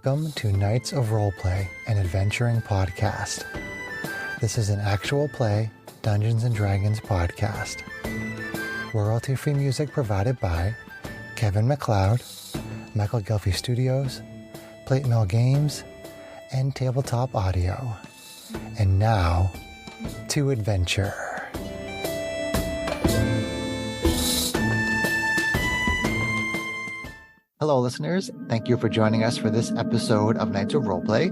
Welcome to Knights of Roleplay, an adventuring podcast. This is an actual play Dungeons & Dragons podcast. Royalty-free music provided by Kevin MacLeod, Michael Gelfie Studios, Plate Mill Games, and Tabletop Audio. And now, to adventure. Hello, listeners. Thank you for joining us for this episode of Knights of Roleplay.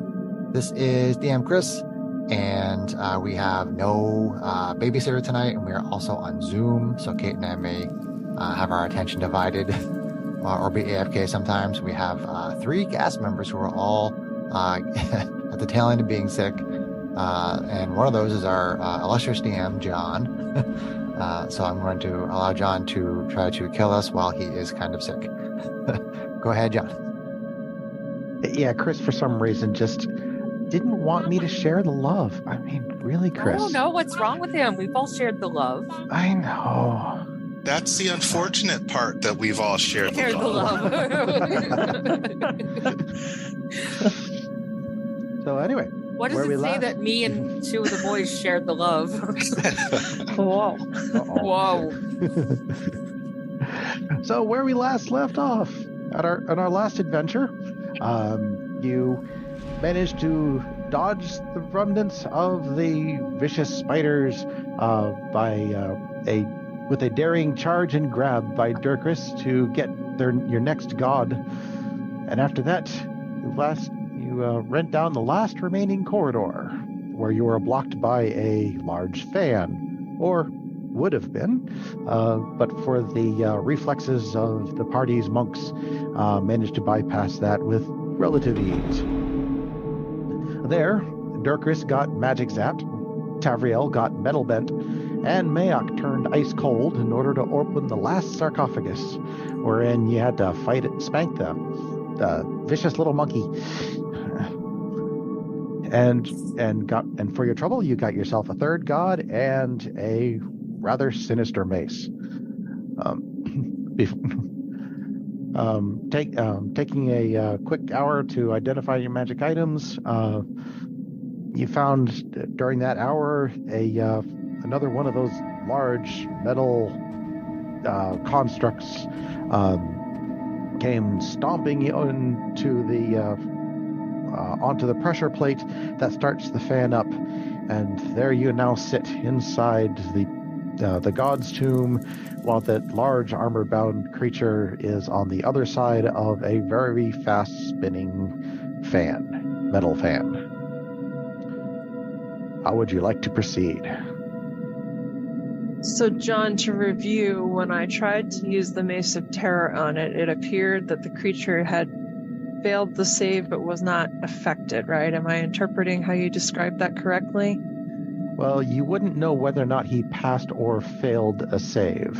This is DM Chris, and we have no babysitter tonight, and we are also on Zoom, so Kate and I may have our attention divided or be AFK sometimes. We have 3 cast members who are all at the tail end of being sick, and one of those is our illustrious DM, John. So I'm going to allow John to try to kill us while he is kind of sick. Go ahead, John. Yeah, Chris, for some reason, just didn't want me to share the love. I mean, really, Chris? I don't know what's wrong with him. We've all shared the love. I know. That's the unfortunate part, that we've all shared the love. So anyway. What does it say that me and 2 of the boys shared the love? Whoa. Whoa. So where we last left off at our last adventure, you managed to dodge the remnants of the vicious spiders with a daring charge and grab by Dirkris to get your next god. And after that, you went down the last remaining corridor, where you were blocked by a large fan, or would have been, but for the reflexes of the party's monks, managed to bypass that with relative ease. There, Dirkris got magic zapped, Tavriel got metal bent, and Mayock turned ice cold in order to open the last sarcophagus, wherein you had to spank the vicious little monkey. And for your trouble, you got yourself a third god and a rather sinister mace. Taking a quick hour to identify your magic items, you found during that hour another one of those large metal constructs came stomping onto the pressure plate that starts the fan up, and there you now sit inside the god's tomb, while that large armor-bound creature is on the other side of a very fast-spinning metal fan. How would you like to proceed? So, John, to review, when I tried to use the Mace of Terror on it, it appeared that the creature had failed the save but was not affected, right? Am I interpreting how you described that correctly? Well, you wouldn't know whether or not he passed or failed a save.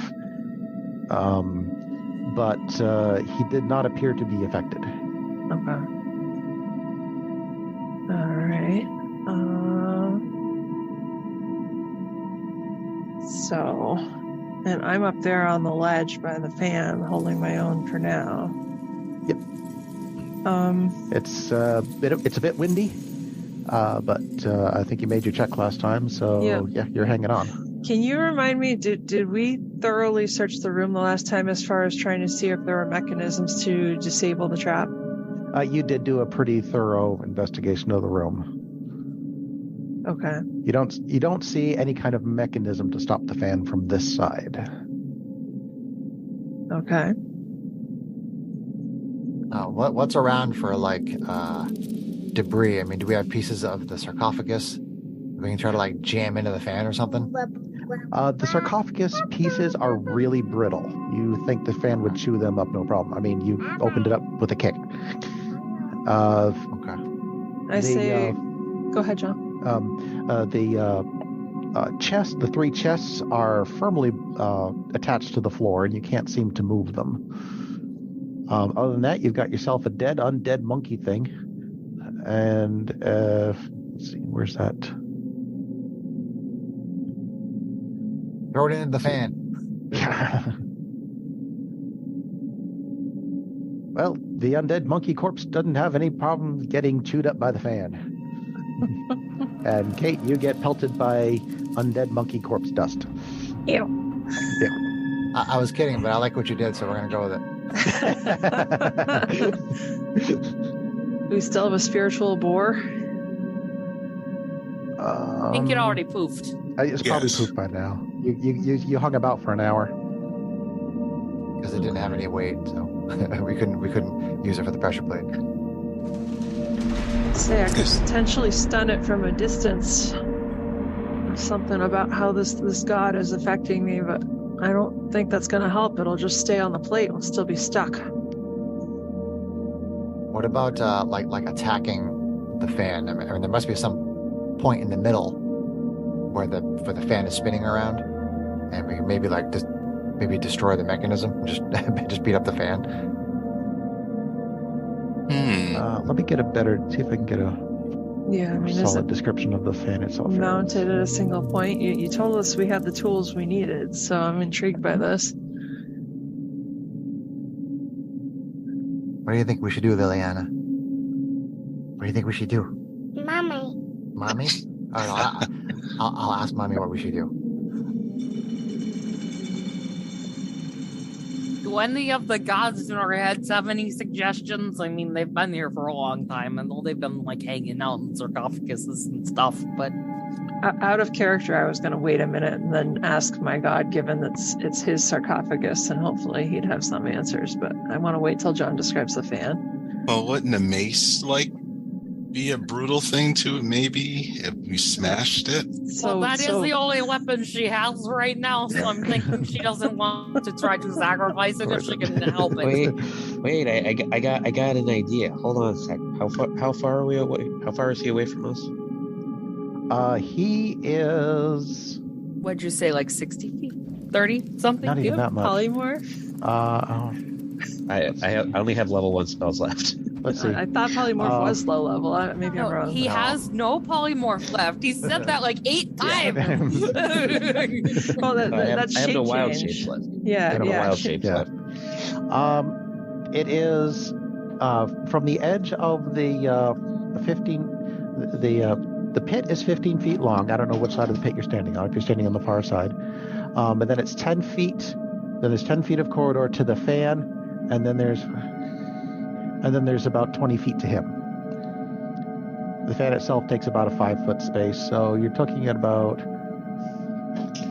But he did not appear to be affected. Okay. All right. And I'm up there on the ledge by the fan, holding my own for now. Yep. It's a bit windy. But I think you made your check last time, so yeah, you're hanging on. Can you remind me, did we thoroughly search the room the last time as far as trying to see if there were mechanisms to disable the trap? You did do a pretty thorough investigation of the room. Okay. You don't see any kind of mechanism to stop the fan from this side. Okay. What's around for debris? I mean, do we have pieces of the sarcophagus we can try to jam into the fan or something? The sarcophagus pieces are really brittle. You think the fan would chew them up, no problem. I mean, you opened it up with a kick. Okay. Go ahead, John. The 3 chests are firmly attached to the floor, and you can't seem to move them. Other than that, you've got yourself a undead monkey thing. And let's see, where's that? Throw it into the fan. Well, the undead monkey corpse doesn't have any problem getting chewed up by the fan. And Kate, you get pelted by undead monkey corpse dust. Ew. I was kidding, but I like what you did, so we're going to go with it. We still have a spiritual boar. I think it already poofed. It's probably pooped by now. You hung about for an hour. Because it didn't have any weight, so we couldn't use it for the pressure plate. Say I could potentially stun it from a distance. Something about how this god is affecting me, but I don't think that's going to help. It'll just stay on the plate. It'll still be stuck. What about like attacking the fan? I mean, there must be some point in the middle where the fan is spinning around, and we can maybe maybe destroy the mechanism and just beat up the fan. Let me get see if I can get a solid description of the fan itself. Mounted at a single point. You told us we had the tools we needed, so I'm intrigued by this. What do you think we should do, Liliana? What do you think we should do? Mommy. Mommy? All right, I'll ask Mommy what we should do. Do any of the gods in our heads have any suggestions? I mean, they've been here for a long time, and they've been like hanging out in sarcophaguses and stuff. But out of character, I was going to wait a minute and then ask my god, given that it's his sarcophagus, and hopefully he'd have some answers. But I want to wait till John describes the fan. Well, wouldn't a mace be a brutal thing to it? Maybe if we smashed it. Well, that is the only weapon she has right now, so I'm thinking she doesn't want to try to sacrifice it if she can help it. Wait! I got an idea. Hold on a sec. How far are we away? How far is he away from us? He is. What'd you say? Like 60 feet, 30 something? Not even that much. Polymorph. I only have level 1 spells left. Let's see. I thought polymorph was low level. Maybe I'm wrong. He has no polymorph left. He said that like 8 times. Well, that's I have shape no wild change. shapes left. Yeah, I have no wild shapes left. It is from the edge of the 15. The pit is 15 feet long. I don't know which side of the pit you're standing on. If you're standing on the far side, and then it's 10 feet. Then there's 10 feet of corridor to the fan, and then there's about 20 feet to him. The fan itself takes about a 5-foot space, so you're talking at about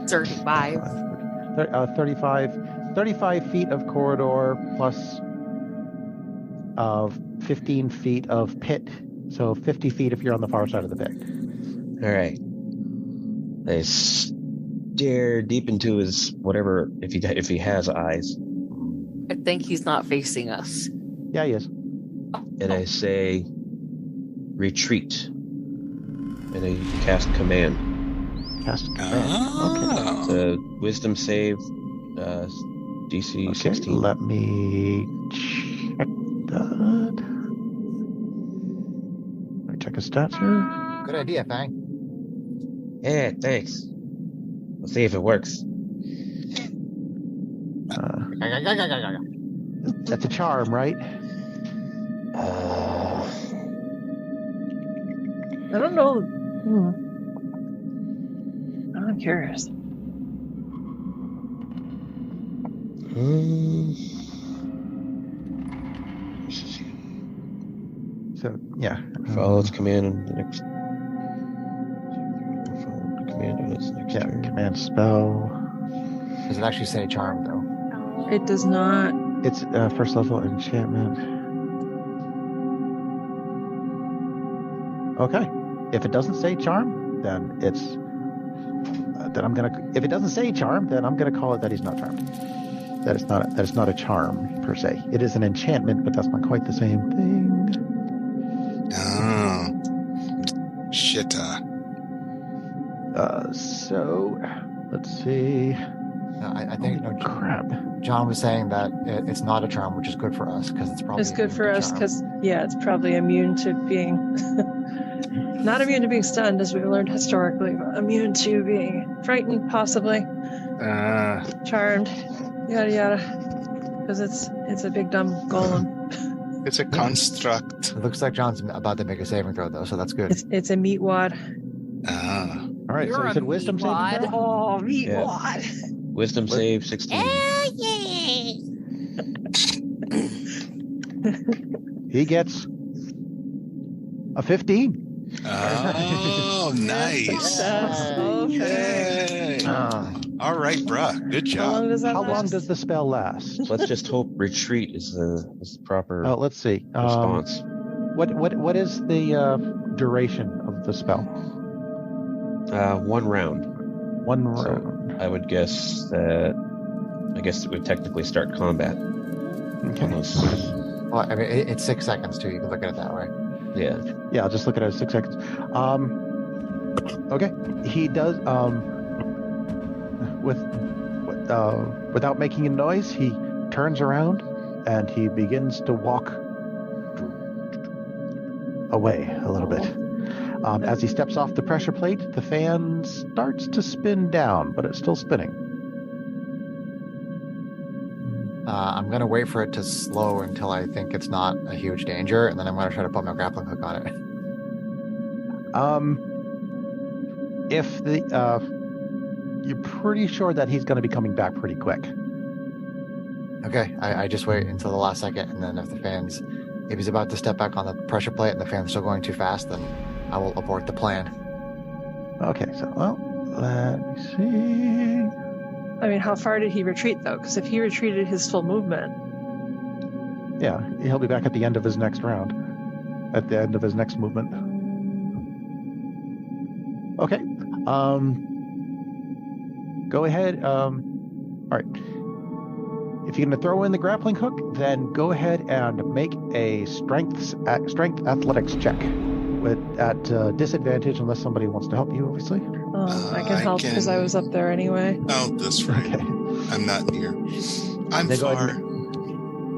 35 feet of corridor plus 15 feet of pit, so 50 feet if you're on the far side of the pit. All right. I stare deep into his whatever, if he has eyes. I think he's not facing us. Yeah, he is. And I say, retreat. And I cast command. Cast command. Oh. It's a wisdom save, DC 16. Let me check that. Let me check his stats here. Good idea, Fang. Yeah, thanks. We'll see if it works. That's a charm, right? I don't know. I'm curious. So, yeah. Follow its command on the next. Follow the command on its next turn. Command spell. Does it actually say charm, though? It does not. It's first level enchantment. Okay. If it doesn't say charm, then it's. If it doesn't say charm, then I'm gonna call it that he's not charmed. That it's not a charm per se. It is an enchantment, but that's not quite the same thing. Oh. Shit. So let's see. I think crap. John was saying that it's not a charm, which is good for us because it's probably. It's good for us because it's probably immune to being. Not immune to being stunned, as we've learned historically, but immune to being frightened, possibly. Charmed, yada yada. because it's a big dumb golem. It's a construct. It looks like John's about to make a saving throw, though, so that's good. It's a meat wad. Ah. All right, so You're you a said wisdom meat saving wad. throw? Oh, meat Yeah. wad. Wisdom save 16. He gets a 15. Oh, nice. Success. Okay. Yay. Uh, All right, bruh. Good How long job. does that how long last? does the spell last? Let's just hope retreat is the proper Oh, let's see. response. What is the duration of the spell? 1 round. One So- round. I would guess that. I guess it would technically start combat. Okay. Almost. Well, I mean, it's 6 seconds, too. You can look at it that way. Yeah. Yeah, I'll just look at it as 6 seconds. Okay. He does without making a noise, he turns around and he begins to walk away a little bit. As he steps off the pressure plate, the fan starts to spin down, but it's still spinning. I'm going to wait for it to slow until I think it's not a huge danger, and then I'm going to try to put my grappling hook on it. If the you're pretty sure that he's going to be coming back pretty quick. Okay, I just wait until the last second, and then if he's about to step back on the pressure plate and the fan's still going too fast, then I will abort the plan. Okay, so let me see. I mean, how far did he retreat though? Because if he retreated his full movement, Yeah, he'll be back at the end of his next round. At the end of his next movement. Okay. Go ahead. All right. If you're going to throw in the grappling hook, then go ahead and make a strength athletics check at disadvantage, unless somebody wants to help you, obviously. I can help because I was up there anyway. Oh, that's right. Okay. I'm not near. I'm Then go ahead far.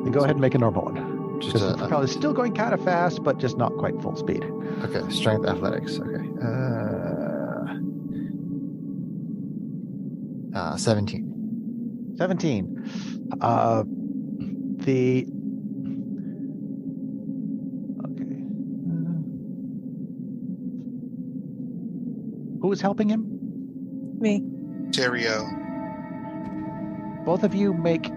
Then go ahead and make a normal one. Just Because it's probably still going kind of fast, but just not quite full speed. okay, strength athletics. Okay. 17. 17. Okay. Who is helping him? Me. Terrio. Both of you make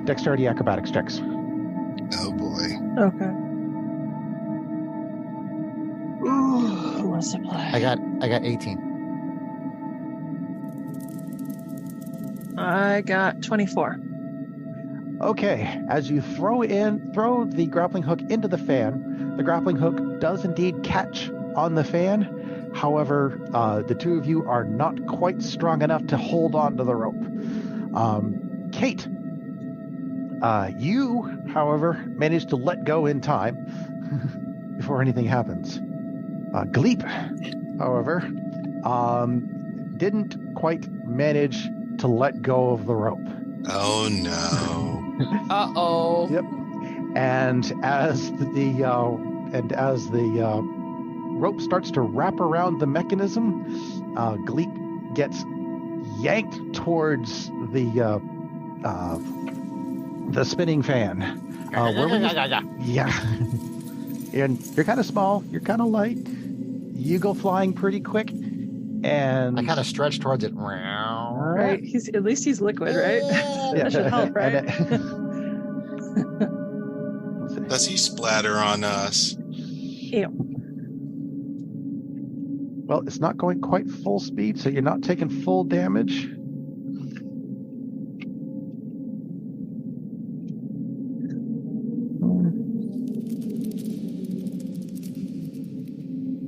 dexterity acrobatics checks. Oh boy. Okay. Ooh, who wants to play? I got 18. I got 24. Okay, as you throw the grappling hook into the fan, the grappling hook does indeed catch on the fan. However, the two of you are not quite strong enough to hold on to the rope. Kate, you, however, managed to let go in time before anything happens. Gleep, however, didn't quite manage to let go of the rope. Oh no. Uh-oh. Yep. And as the rope starts to wrap around the mechanism, Gleep gets yanked towards the spinning fan. Yeah. And you're kind of small. You're kind of light. You go flying pretty quick, and I kind of stretch towards it. Right. At least he's liquid, right? That should help, right? Does he splatter on us? Ew. Well, it's not going quite full speed, so you're not taking full damage.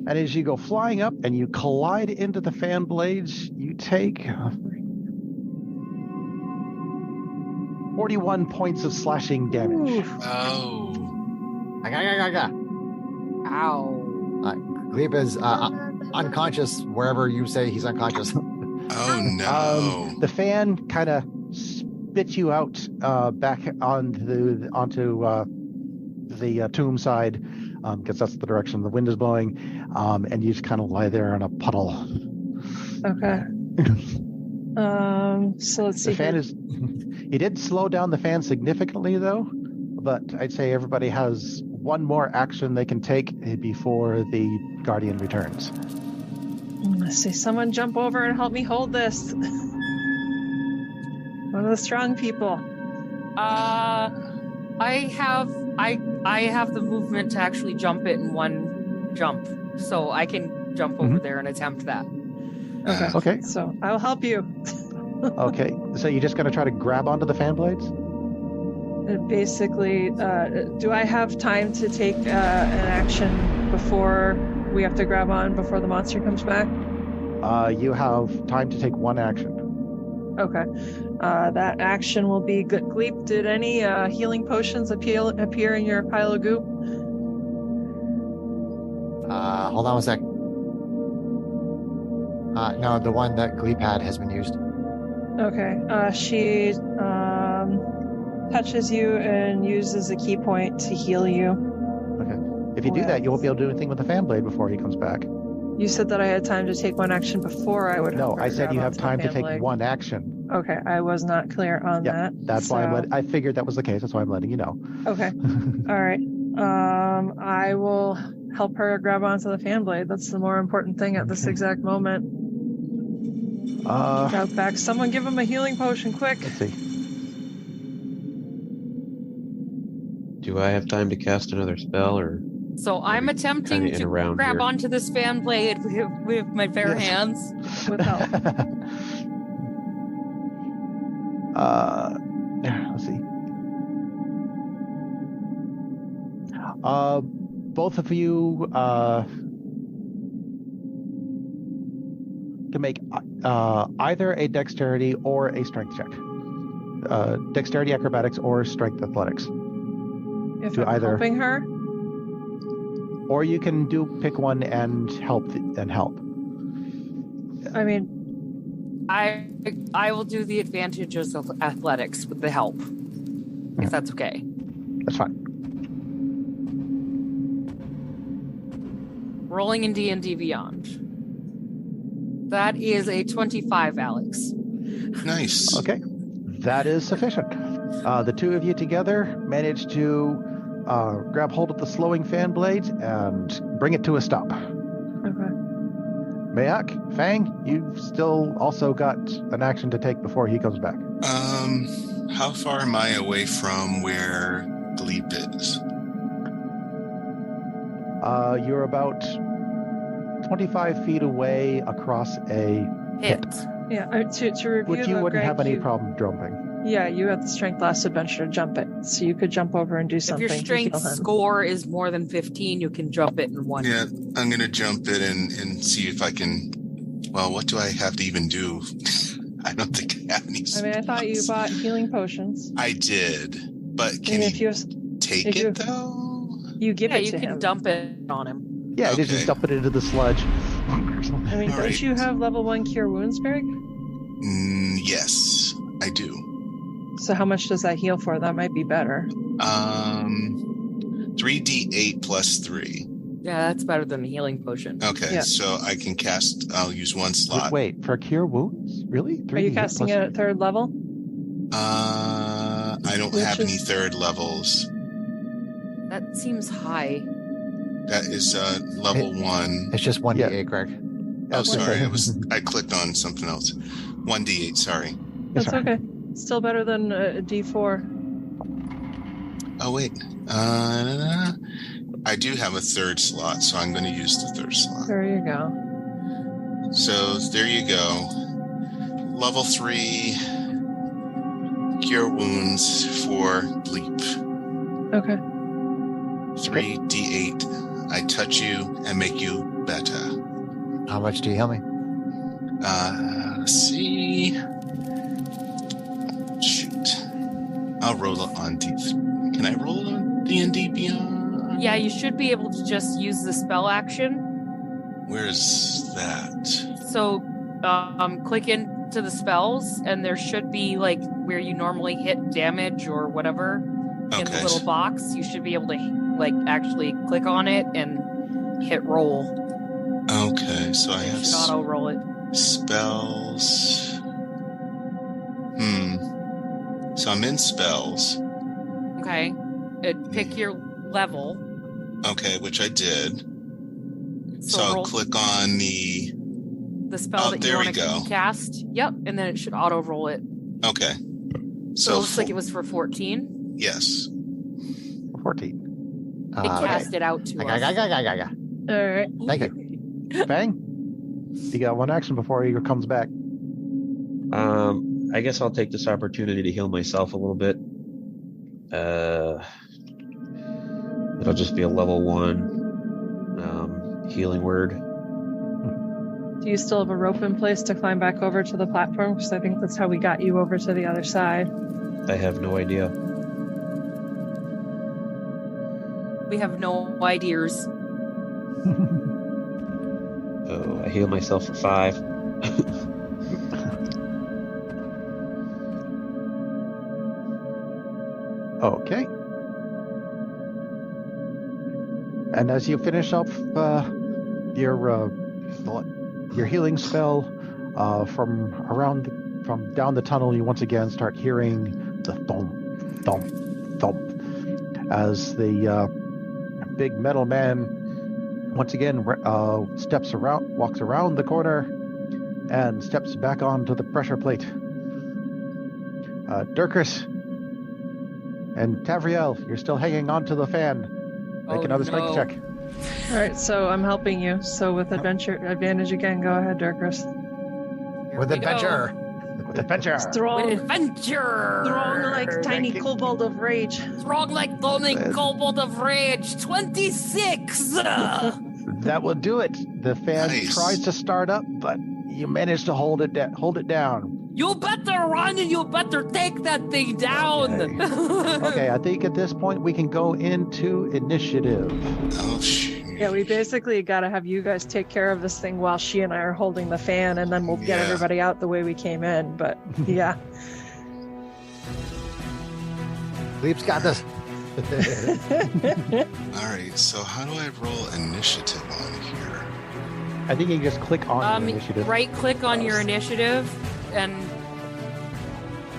And as you go flying up and you collide into the fan blades, you take 41 points of slashing damage. Oh. Ow. Glebe is unconscious wherever you say he's unconscious. Oh no. The fan kind of spits you out back onto the tomb side, because that's the direction the wind is blowing, and you just kind of lie there in a puddle. Okay. So let's see. The fan here. is. He did slow down the fan significantly, though. But I'd say everybody has one more action they can take before the Guardian returns. Let's see. Someone jump over and help me hold this. One of the strong people. I have the movement to actually jump it in one jump, so I can jump over there and attempt that. Okay. So I'll help you. Okay. So you're just going to try to grab onto the fan blades? Basically, do I have time to take an action before we have to grab on before the monster comes back? You have time to take one action. Okay. That action will be Gleep. Did any healing potions appear in your pile of goop? Hold on a sec. No, the one that Gleep had has been used. Okay. She touches you and uses a key point to heal you. Okay. If you do that, you won't be able to do anything with the fan blade before he comes back. You said that I had time to take one action before I would. No, help her I said grab you have onto the time to fan take blade. one action. Okay, I was not clear on that. That's why I figured that was the case. That's why I'm letting you know. Okay. All right. I will help her grab onto the fan blade. That's the more important thing at this exact moment. Out back. Someone give him a healing potion, quick. Let's see. Do I have time to cast another spell, or So I'm attempting kinda in to around grab here? onto this fan blade with my bare hands. With help. Let's see. Both of you can make either a dexterity or a strength check. Dexterity acrobatics or strength athletics. If Do I'm either- helping her, Or you can pick one and help. I mean, I will do the advantages of athletics with the help, if that's okay. That's fine. Rolling in D&D Beyond. That is a 25, Alex. Nice. Okay, that is sufficient. The two of you together manage to grab hold of the slowing fan blade and bring it to a stop. okay. Mayak, Fang, you've still also got an action to take before he comes back. How far am I away from where Gleep is? You're about 25 feet away across a Hit. Yeah, to review, which you though, wouldn't Greg, have any you- problem jumping. Yeah, you had the strength last adventure to jump it, so you could jump over and do If something. your to strength heal him. score is more than 15, you can jump it in one. Yeah, I'm gonna jump it and see if I can. Well, what do I have to even do? I don't think I have any. I mean, I thought you spots. bought healing potions. I did, but can And if he you take if you- it though? you give Yeah, it you to can him. dump it on him. Yeah, Okay. just dump it into the sludge. I mean, All don't right. you have level 1 cure wounds, Greg? Yes, I do. So how much does that heal for? That might be better. 3d8 plus 3. Yeah, that's better than a healing potion. Okay, Yeah. so I can cast. I'll use one slot. Wait, for cure wounds? Really? Are you casting it at 3rd level? I don't Which have any is- third levels. That seems high. That is level 1. It's just 1d8, Greg. Oh, sorry, okay. I clicked on something else. 1d8. Sorry. That's Sorry. okay. Still better than a D4. Oh wait. I do have a third slot, so I'm going to use the third slot. There you go. So there you go. Level 3 cure wounds for Bleep. Okay. 3d8. I touch you and make you better. How much do you heal me? Let's see. Shoot. I'll roll it on D. Can I roll it on D&D Beyond? Yeah, you should be able to just use the spell action. Where's that? So, click into the spells, and there should be like where you normally hit damage or whatever in the Okay. little box. You should be able to like actually click on it and hit roll. Okay, so I You have should auto roll it. spells. So I'm in spells. Okay. Pick your level. Okay, which I did. So I'll roll click on the spell that you there want we to go. cast. Yep, and then it should auto roll it. Okay. So it looks like it was for 14. Yes. 14. It cast it out to us. All right. Thank you. Bang. You got one action before he comes back. I guess I'll take this opportunity to heal myself a little bit. It'll just be a level 1 healing word. Do you still have a rope in place to climb back over to the platform? Because I think that's how we got you over to the other side. I have no idea. We have no ideas. So I heal myself for 5. Okay. And as you finish up your healing spell from down the tunnel, you once again start hearing the thump, thump, thump as the big metal man once again walks around the corner and steps back onto the pressure plate. Dirkus and Tavriel, you're still hanging onto the fan. Make another strength check. All right, so I'm helping you. So with advantage again, go ahead, Dirkus. With adventure. With adventure. Strong. With adventure. Strong like tiny kobold of rage. Strong like tiny kobold of rage. 26. That will do it. The fan tries to start up, but you manage to hold it down. You better run and you better take that thing down. Okay, I think at this point we can go into initiative. Oh, shit. Yeah, we basically got to have you guys take care of this thing while she and I are holding the fan, and then we'll get everybody out the way we came in. But yeah. Leap's got this. All right, so how do I roll initiative on here? I think you just click on your initiative. Right click on your initiative, and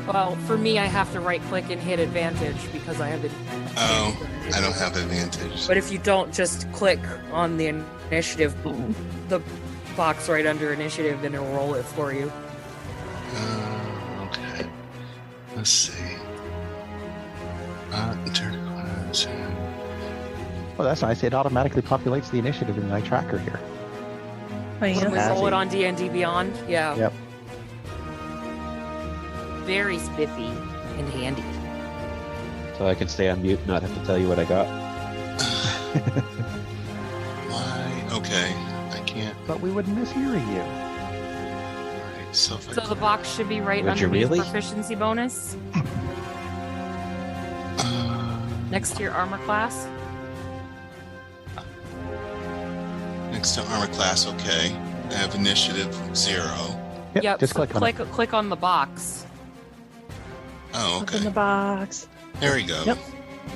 well, for me, I have to right click and hit advantage because I have the. Oh, I don't have advantage. But if you don't, just click on the initiative, the box right under initiative, and it'll roll it for you. Okay. Let's see. Turquoise. Well, that's nice. It automatically populates the initiative in my tracker here. Oh, yeah. When we roll it on D&D Beyond, yeah. Yep. Very spiffy and handy. So I can stay on mute and not have to tell you what I got. Why? Okay, I can't. But we would miss hearing you. All right, so if So the box should be right Would you underneath really? proficiency bonus, next to your armor class. next to armor class, okay. I have initiative 0. Yep, just so click on it. click on the box, Oh, Up in okay. the box. There we go. Yep.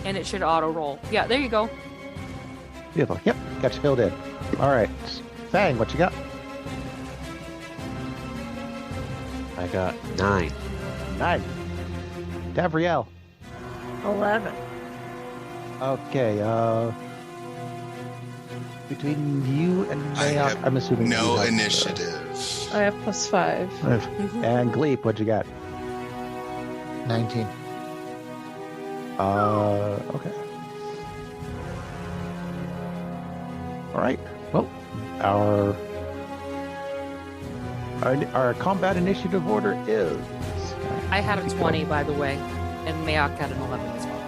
and it should auto roll. Yeah, there you go. Beautiful. Yep, got you filled in. All right. Fang, what you got? I got 9. 9. Davriel. 11. Okay, between you and I Mayock, have I'm assuming No you have, initiative. I have +5. and Gleep, what you got? 19. Okay. All right. Well, our combat initiative order is. I had a 20, by the way, and Mayock had an 11 as well.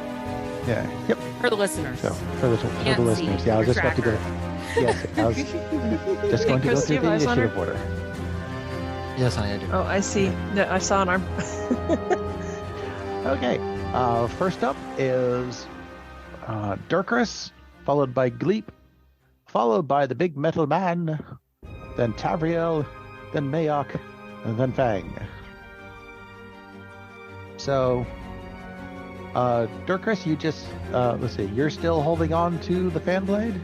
Yeah. Yep. For the listeners. So for the Can't listeners, see yeah, I was your just about to go. tracker. Yes, I was just going to go Chris, do through you the have eyes on her? initiative order. Yes, honey, I do. Oh, I see. No, I saw an arm. Okay. First up is Dirkus, followed by Gleep, followed by the big metal man, then Tavriel, then Mayock, and then Fang. So, Dirkus, you just let's see, you're still holding on to the fan blade?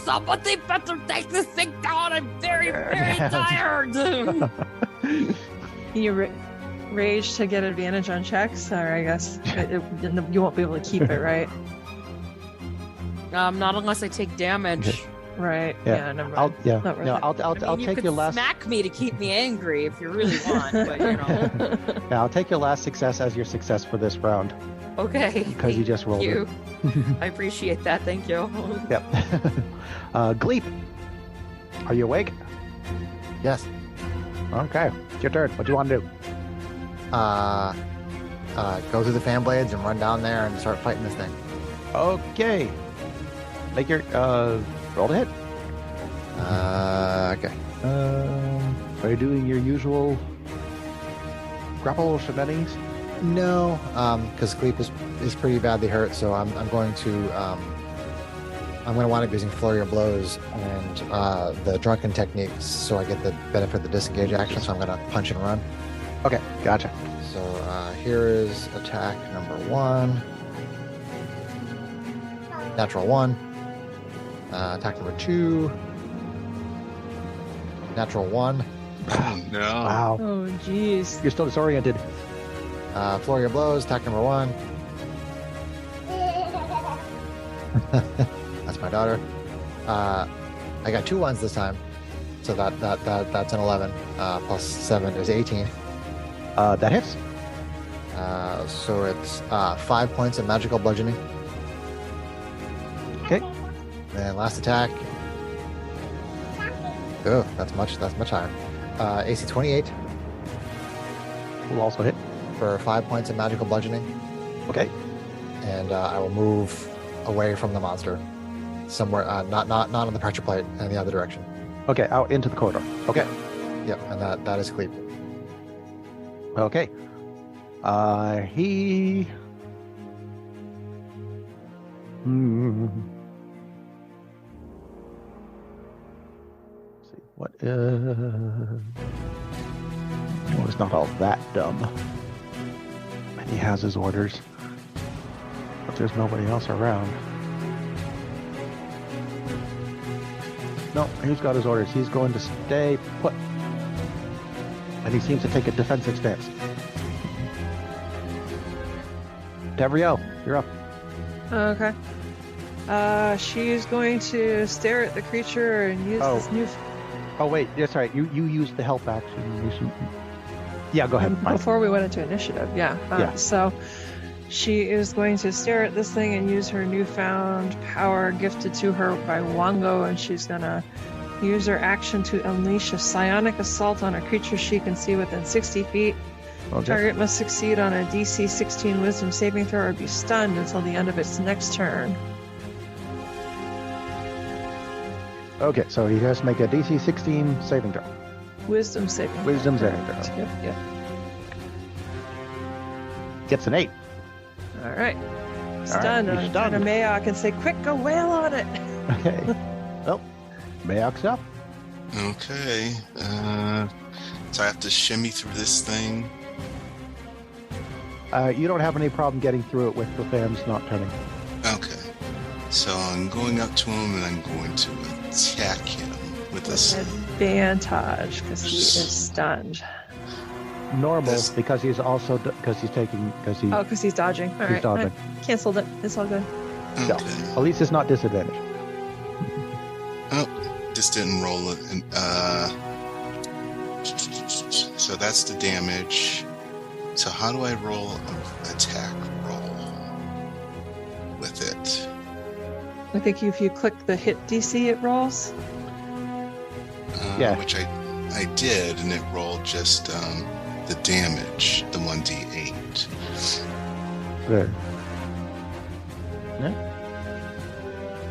Somebody better take this thing down. I'm very, very tired. You rage to get advantage on checks, or I guess you won't be able to keep it, right? Not unless I take damage. Okay. Right. Yeah. Never mind. I'll Not worth no, it. I'll You take could your last. smack me to keep me angry if you really want, but you know. Yeah, I'll take your last success as your success for this round Okay. because you just rolled Thank it. you. I appreciate that. Thank you. Yep. Gleep, are you awake? Yes. Okay, it's your turn. What do you want to do? Go through the fan blades and run down there and start fighting this thing. Okay. Make your roll to hit. Okay. Are you doing your usual grapple shenanigans? No, because Gleep is pretty badly hurt, so I'm going to wind up using flurry of blows and the drunken techniques, so I get the benefit of the disengage action. So I'm going to punch and run. Okay, gotcha. So here is attack number 1. Natural 1. Attack number 2. Natural 1. Oh no. Wow, Oh, jeez. you're still disoriented. Flurry of blows. Attack number 1. That's my daughter. I got 2 ones this time, so that's an 11. Plus 7 is 18. That hits. So it's 5 points of magical bludgeoning. Okay. And last attack. Oh, that's much higher. AC 28 Will also hit. for 5 points of magical bludgeoning, Okay. and I will move away from the monster, somewhere not on the pressure plate, in the other direction. Okay, out into the corridor. Okay. Yep, and that is Cleep. Okay. He. Let's see what. Well, it's not all that dumb. And he has his orders, but there's nobody else around. No, he's got his orders. He's going to stay put. And he seems to take a defensive stance. Devriel, you're up. Okay. She's going to stare at the creature and use this new. Oh wait, that's right. You used the help action. Yeah, go ahead. Fine. Before we went into initiative, yeah. Yeah. So she is going to stare at this thing and use her newfound power gifted to her by Wango, and she's gonna use her action to unleash a psionic assault on a creature she can see within 60 feet. Okay. Target must succeed on a DC 16 Wisdom saving throw or be stunned until the end of its next turn. Okay, so he has to make a DC 16 saving throw. Wisdom saving. Wisdom saving throw. Yep. Gets an 8. All right. Stunned. he's I'm trying to stunned. Mayock and say, quick, go wail on it. Okay. Well, Mayock's up. Okay. So I have to shimmy through this thing. You don't have any problem getting through it with the fans not turning. Okay. So I'm going up to him and I'm going to attack him with this. Advantage, because he is stunned. Normal, This- because he's also because he's taking because he Oh, because he's dodging. All he's right. dodging. I canceled it. It's all good. No. Okay. At least it's not disadvantage. Oh, this didn't roll it. So that's the damage. So how do I roll an attack roll with it? I think if you click the hit DC, it rolls. Yeah. Which I did, and it rolled just the damage, the 1d8. There.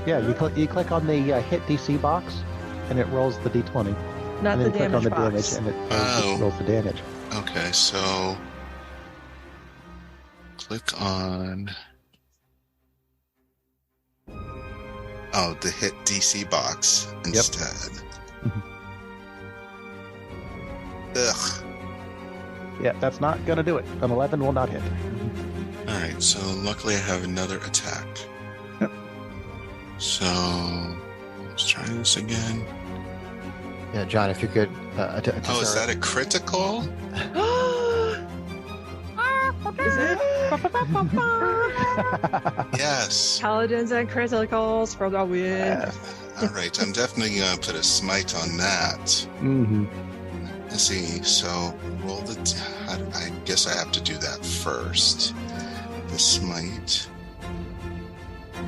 Yeah, you click on the hit DC box, and it rolls the D20. Not And the then click on damage the box. damage, and it Oh. rolls the damage. Okay, so click on. Oh, the hit DC box instead. Ugh. Yeah, that's not gonna do it. An 11 will not hit. Alright, so luckily I have another attack. Yep. So let's try this again. Yeah, John, if you could. Oh, is that a critical? Is it? Yes. Paladins and criticals for the win. All right. I'm definitely going to put a smite on that. Mm-hmm. Let's see. So roll I guess I have to do that first. The smite.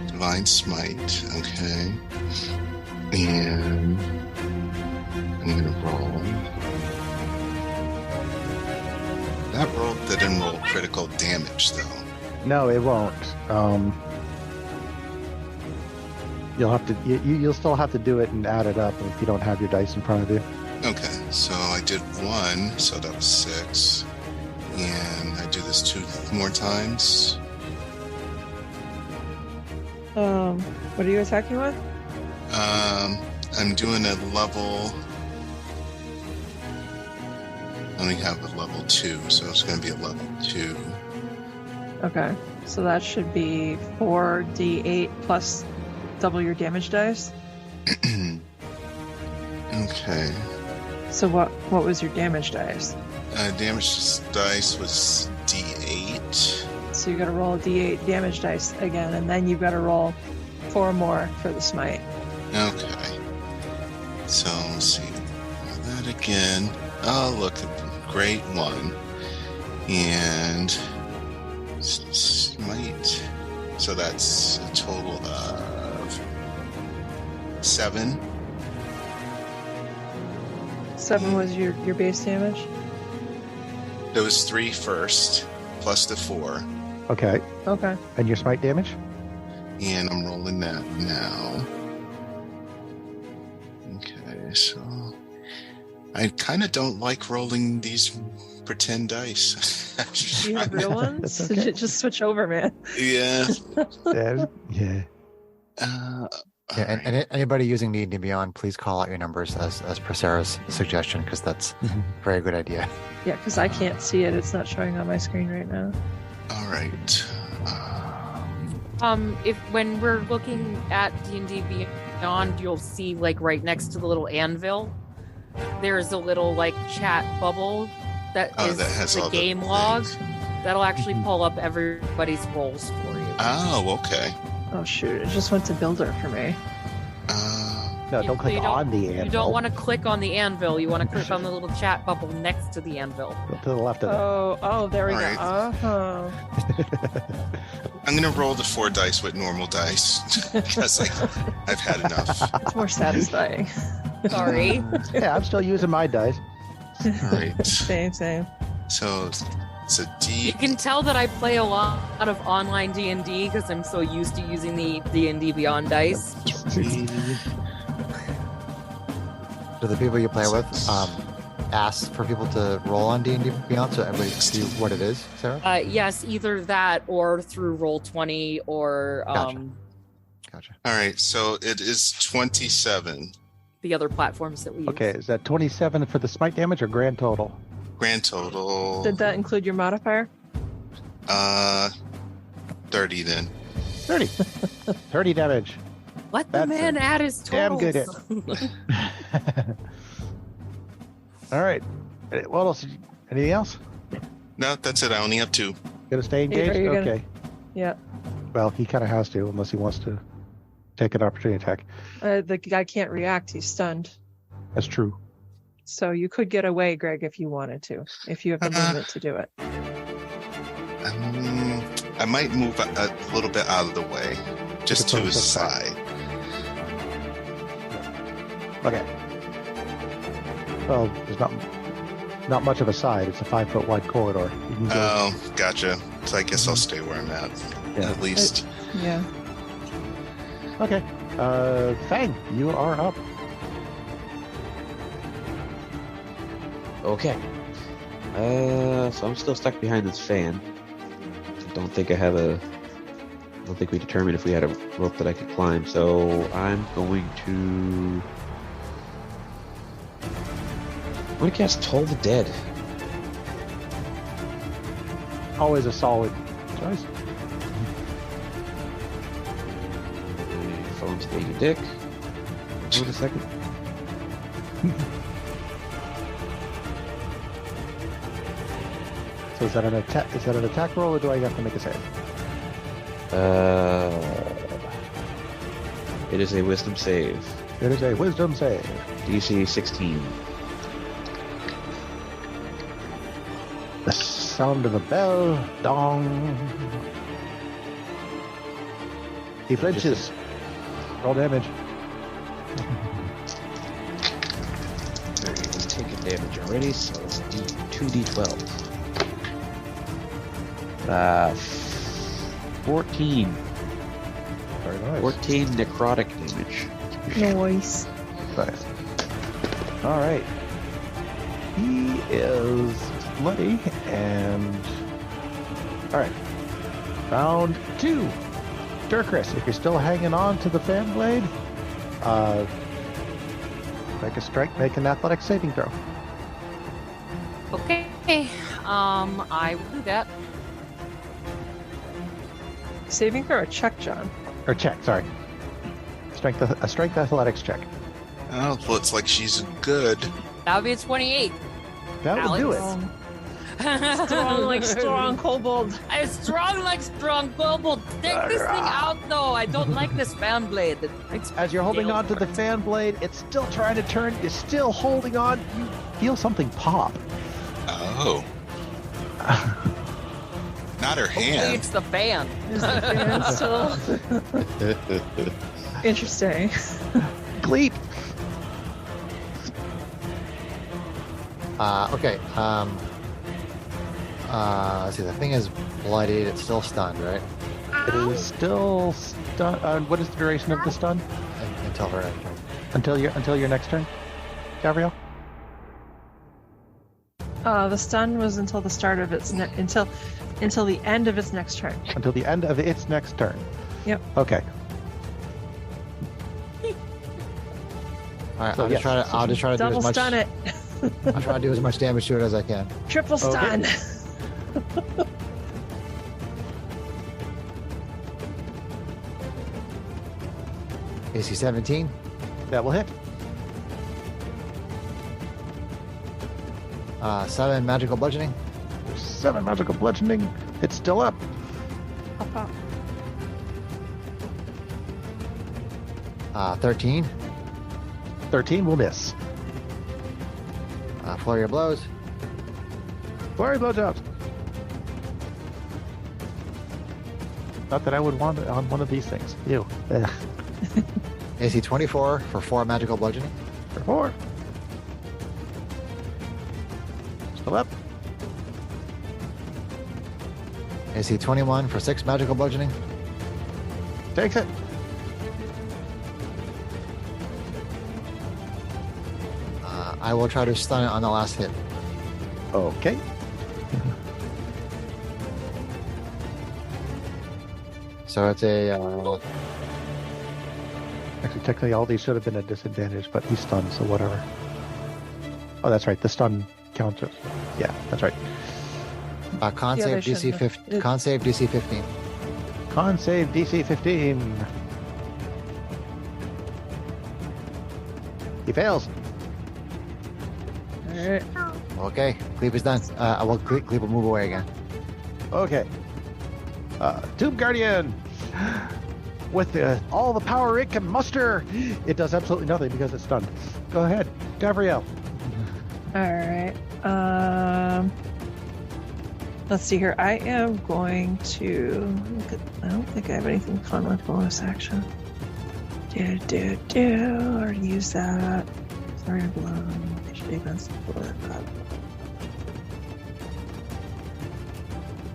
Divine smite. Okay. And I'm going to roll. That didn't roll critical damage, though. No, it won't. You'll have to. You'll still have to do it and add it up if you don't have your dice in front of you. Okay, so I did 1, so that was 6. And I do this 2 more times. What are you attacking with? I'm doing a level. I only have a level 2, so it's going to be a level 2. Okay, so that should be 4d8 plus double your damage dice. Okay. So what was your damage dice? Damage dice was D8. So you got to roll a d8 damage dice again, and then you got to roll 4 more for the smite. Okay. So let's see. That again. Oh, look, great 1. And smite. So that's a total of 7. 7 was your base damage? There was 3 first, plus the 4. Okay. Okay. And your smite damage? And I'm rolling that now. Okay, so I kind of don't like rolling these pretend dice. Do you have real ones? Okay. Just switch over, man. Yeah. Yeah. Yeah, and anybody using D&D Beyond, please call out your numbers as per Sarah's suggestion, because that's a very good idea. Yeah, because I can't see it. It's not showing on my screen right now. All right. If when we're looking at D&D Beyond, you'll see like right next to the little anvil, there's a little like chat bubble that is the game log. That'll actually pull up everybody's rolls for you. Oh, okay. Oh shoot! It just went to builder for me. No, don't click on the anvil. You don't want to click on the anvil. You want to click on the little chat bubble next to the anvil. To the left of it. Oh, there we All go. right. Uh-huh. I'm gonna roll the 4 dice with normal dice because I've had enough. It's more satisfying. Sorry. Yeah, I'm still using my dice. All right. Same. So it's a D. You can tell that I play a lot of online D&D because I'm so used to using the D&D Beyond dice. Do the people you play with ask for people to roll on D&D Beyond so everybody can see what it is, Sarah? Yes, either that or through Roll20 or Gotcha. All right. So it is 27. the other platforms that we use. Okay, is that 27 for the smite damage or grand total? Grand total. Did that include your modifier? 30 then. 30. 30 damage. Let the That's man a add his damn totals. good All right. What else? Anything else? No, that's it. I only have 2. Gonna stay engaged? Are you gonna- Okay. Yeah. Well, he kind of has to, unless he wants to take an opportunity attack. The guy can't react. He's stunned. That's true. So you could get away, Greg, if you wanted to. If you have the movement to do it. I might move a little bit out of the way, just to Suppose his that's fine. side. Okay. Well, there's not much of a side. It's a 5-foot wide corridor. You can go. Oh, gotcha. So I guess I'll stay where I'm at, Yeah. at least. Yeah. Okay. Fang, you are up. Okay. So I'm still stuck behind this fan. I don't think we determined if we had a rope that I could climb. So I'm going to cast Toll the Dead. Always a solid choice. My phone's being a dick. Hold a second. So is that an attack? Is that an attack roll, or do I have to make a save? It is a wisdom save. It is a wisdom save. DC 16. The sound of a bell. Dong. He flinches. Roll damage. He's taken damage already, so it's 2d12. 14. Very nice. 14 necrotic damage. Nice. Nice. All right. He is bloody and. All right. Round 2. Dirkris, if you're still hanging on to the fan blade, make an athletic saving throw. Okay. I will do that. Saving throw or check, John? Or check, sorry. A strength athletics check. Oh, looks like she's good. That would be a 28. That will do it. Strong like strong kobold. I'm strong like strong kobold. Take this thing out, though. I don't like this fan blade. As you're holding on to the fan blade, it's still trying to turn. You're still holding on. You feel something pop. Oh. Not her Hopefully hand. it's the fan. Is the fan still interesting? Gleep. Okay. Let's see. The thing is bloodied. It's still stunned, right? It is still stunned. What is the duration of the stun? Until her next turn. Until your next turn, Gabrielle. The stun was until the start of its until the end of its next turn. Until the end of its next turn. Yep. Okay. All right. So, I'll just try to do Double as much. stun it. I'll try to do as much damage to it as I can. Triple stun. AC 17. That will hit. 7 magical bludgeoning. 7 magical bludgeoning. It's still up. Pop, pop. 13. 13 will miss. Flurry of blows. Flurry blowjobs. Not that I would want it on one of these things. Ew. Ugh. AC 24 for 4 magical bludgeoning. For 4. Still up. AC 21 for 6 magical bludgeoning. Takes it. I will try to stun it on the last hit. Okay. So it's a Actually, technically, all these should have been a disadvantage, but he's stunned, so whatever. Oh, that's right. The stun counts. Yeah, that's right. con Yeah, save they DC shouldn't 15. have. Con save DC 15. Con save DC 15. He fails. Alright. Okay, Cleave is done. Cleave will move away again. Okay. Tomb Guardian. With all the power it can muster, it does absolutely nothing because it's stunned. Go ahead, Gabrielle. Alright. Let's see here. I am going to look at, I don't think I have anything fun with bonus action. Or use that. Sorry, blow.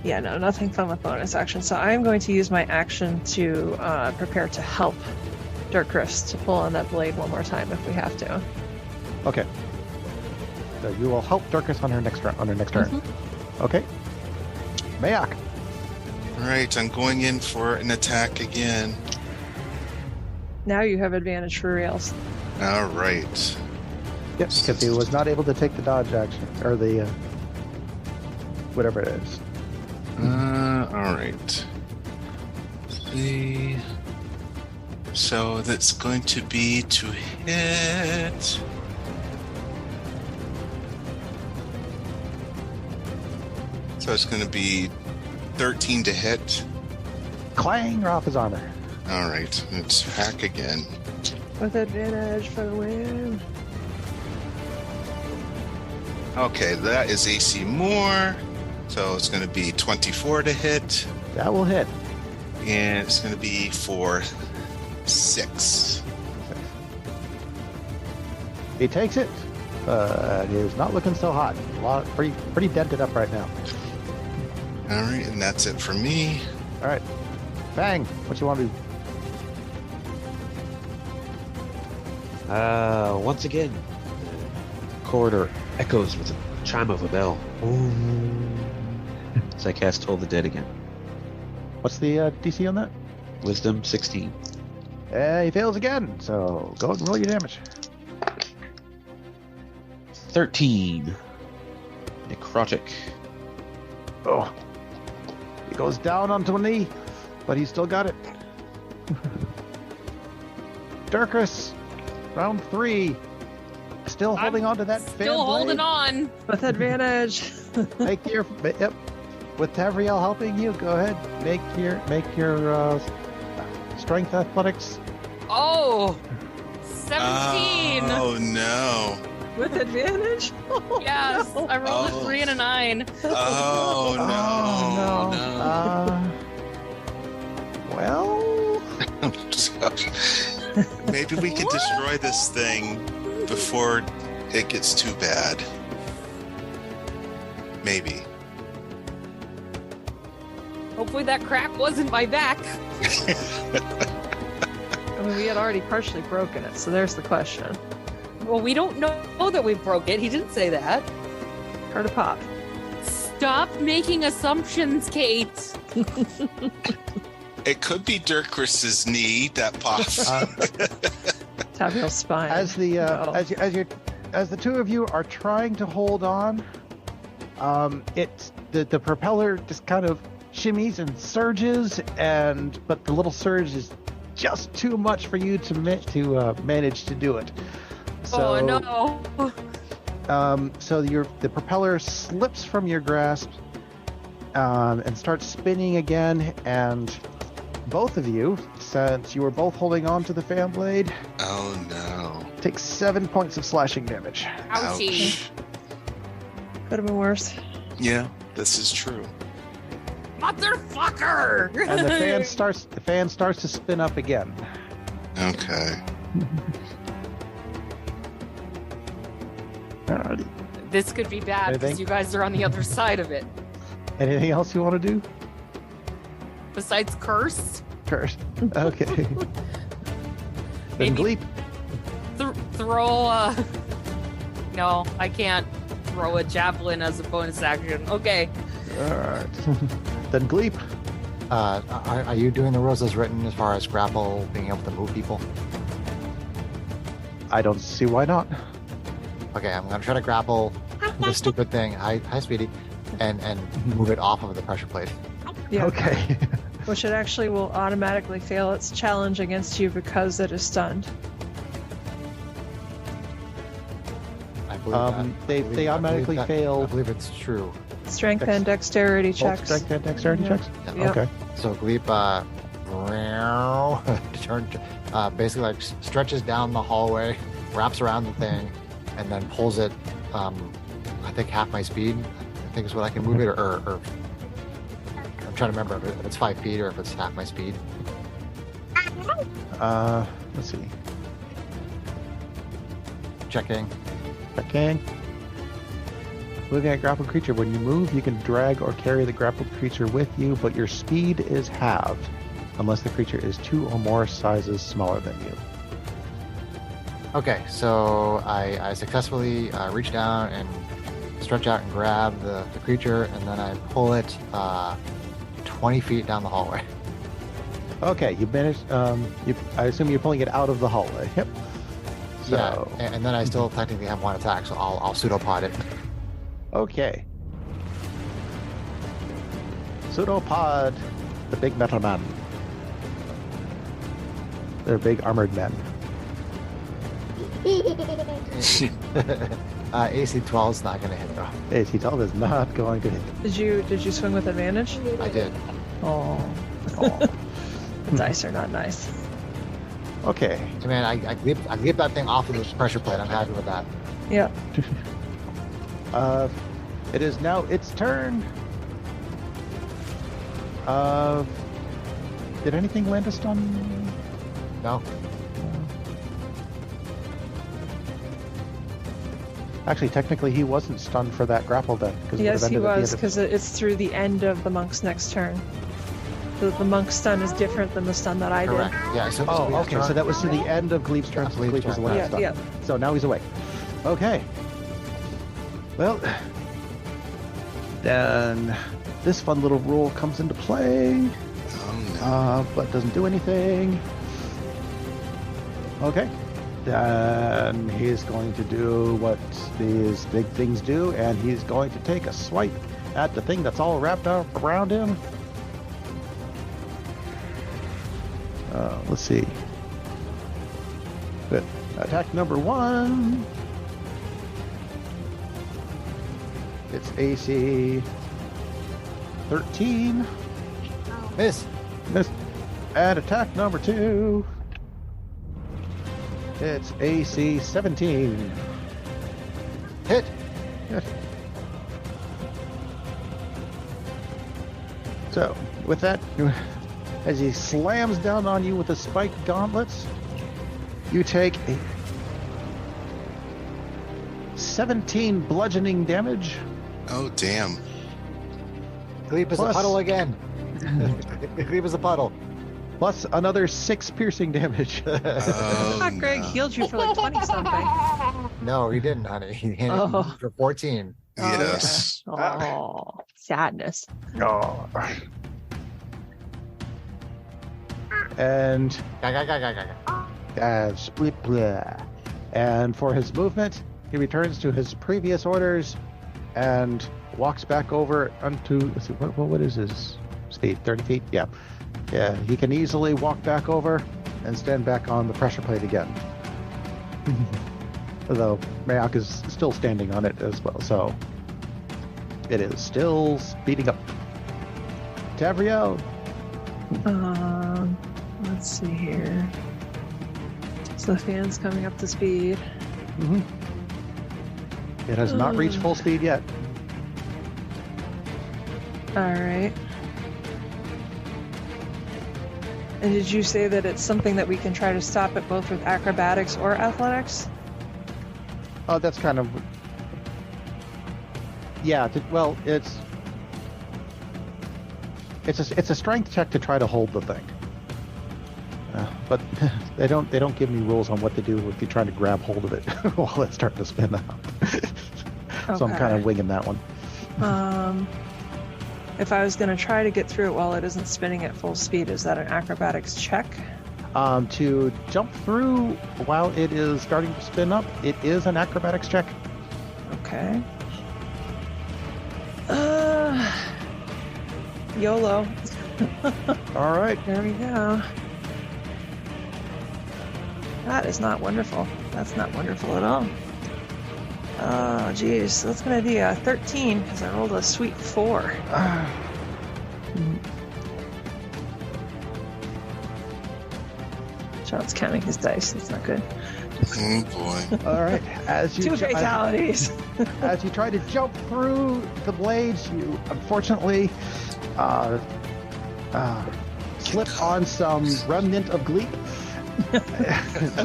Yeah, no, nothing fun with bonus action. So I am going to use my action to prepare to help Dirkris to pull on that blade one more time if we have to. Okay. So you will help Dirkris on her next turn. Okay. Mayak. All right, I'm going in for an attack again. Now you have advantage for reals. All right. Yep, because he was not able to take the dodge action, or the, whatever it is. All right. See. So that's going to be to hit. So it's going to be 13 to hit. Clang off his armor. All right, let's hack again. With advantage for the win. Okay, that is AC more. So it's going to be 24 to hit. That will hit. And it's going to be for 6. He takes it. It is not looking so hot. Pretty dented up right now. All right, and that's it for me. All right. Bang. What you want to do? Once again, the corridor echoes with the chime of a bell. As I cast Toll the Dead again. What's the DC on that? Wisdom 16. He fails again. So go and roll your damage. 13. Necrotic. Oh. He goes down onto a knee, but he's still got it. Durkris, round 3. Still holding on to that fan Still holding blade. on. With advantage. Yep. With Tavriel helping you, go ahead. Make your strength athletics. Oh, 17. Oh no. With advantage? Yes, no. I rolled a 3 and a 9. Oh no. Well, Maybe we can destroy this thing before it gets too bad. Maybe. Hopefully that crack wasn't my back. I mean, we had already partially broken it, so there's the question. Well, we don't know that we broke it. He didn't say that. Heard a pop. Stop making assumptions, Kate. It could be Durkris's knee that popped. Tavriel's spine. as the two of you are trying to hold on, it's the propeller just kind of shimmies and surges, but the little surge is just too much for you to manage to do it. So, Oh no. So the propeller slips from your grasp and starts spinning again, and both of you, since you were both holding on to the fan blade, Oh no. take 7 points of slashing damage. Ouchie. Could have been worse. Yeah, this is true. Motherfucker! And the fan starts to spin up again. Okay. Alrighty. This could be bad Anything? because you guys are on the other side of it. Anything else you want to do? Besides curse, Curse. Okay. Then Maybe- Gleep. throw. No, I can't throw a javelin as a bonus action. Okay. Alright. Then Gleep. Are you doing the rules as written as far as grapple, being able to move people? I don't see why not. Okay, I'm gonna try to grapple the stupid thing. Hi, Speedy, and move it off of the pressure plate. Yeah. Okay. Which it actually will automatically fail its challenge against you because it is stunned. I believe They automatically fail. I believe it's true. Strength and dexterity Both checks. strength and dexterity Yeah. checks? Yep. Okay. So Gleep basically like stretches down the hallway, wraps around the thing, and then pulls it. I think half my speed. I think is what I can move it, or I'm trying to remember if it's 5 feet or if it's half my speed. Let's see. Checking. Okay. Moving a grappled creature. When you move, you can drag or carry the grappled creature with you, but your speed is halved unless the creature is 2 or more sizes smaller than you. Okay, so I successfully reach down and stretch out and grab the creature, and then I pull it 20 feet down the hallway. Okay, you managed. I assume you're pulling it out of the hallway. Yep. So, Yeah, and then I still technically have 1 attack, so I'll pseudopod it. okay. Pseudopod, the big metal man. They're big armored men. AC 12 is not going to hit though. AC 12 is not going to hit. Did you swing with advantage? I did. Oh. The dice are not nice. Okay. Hey, man, I leaped that thing off of the pressure plate. I'm happy with that. Yep. It is now its turn. Did anything land a stun? No. Actually, technically, he wasn't stunned for that grapple then. Yes, he was, because it's through the end of the monk's next turn. The monk's stun is different than the stun that I Correct. did. Yeah. So okay. So that was to the end of Gleep's turn. Gleep's Gleep was the turn. last stun. Yeah. So now he's awake. Okay. Well, then this fun little rule comes into play. Oh, no. But doesn't do anything. Okay. Then he's going to do what these big things do, and he's going to take a swipe at the thing that's all wrapped up around him. Let's see. Good. Attack number 1. It's AC 13. Miss. And attack number 2. It's AC 17. Hit. Yes. So, with that, as he slams down on you with the spiked gauntlets, you take a 17 bludgeoning damage. Oh, damn. Gleep is a puddle again. Gleep is a puddle. Plus another 6 piercing damage. Oh, I thought Greg healed you for like 20 something. No, he didn't, honey. He handed Oh. for 14. Yes. Oh, sadness. Oh. And split blah. And for his movement, he returns to his previous orders and walks back over onto, let's see, what is his speed? 30 feet? Yeah, he can easily walk back over and stand back on the pressure plate again. Although Mayak is still standing on it as well, so it is still speeding up. Tavriel. Let's see here. So the fan's coming up to speed. Mm-hmm. It has not reached full speed yet. All right. And did you say that it's something that we can try to stop it both with acrobatics or athletics? Oh, that's kind of... Yeah, well, it's a strength check to try to hold the thing. But they don't give me rules on what to do if you're trying to grab hold of it while it's starting to spin out. So I'm kind of winging that one. If I was going to try to get through it while it isn't spinning at full speed, is that an acrobatics check? To jump through while it is starting to spin up, it is an acrobatics check. Okay. YOLO. All right. There we go. That is not wonderful. That's not wonderful at all. Oh, geez. So that's going to be a 13 because I rolled a sweet 4. Sean's counting his dice. That's not good. Oh, boy. All right. As you 2 fatalities. As you try to jump through the blades, you unfortunately slip on some remnant of Gleep.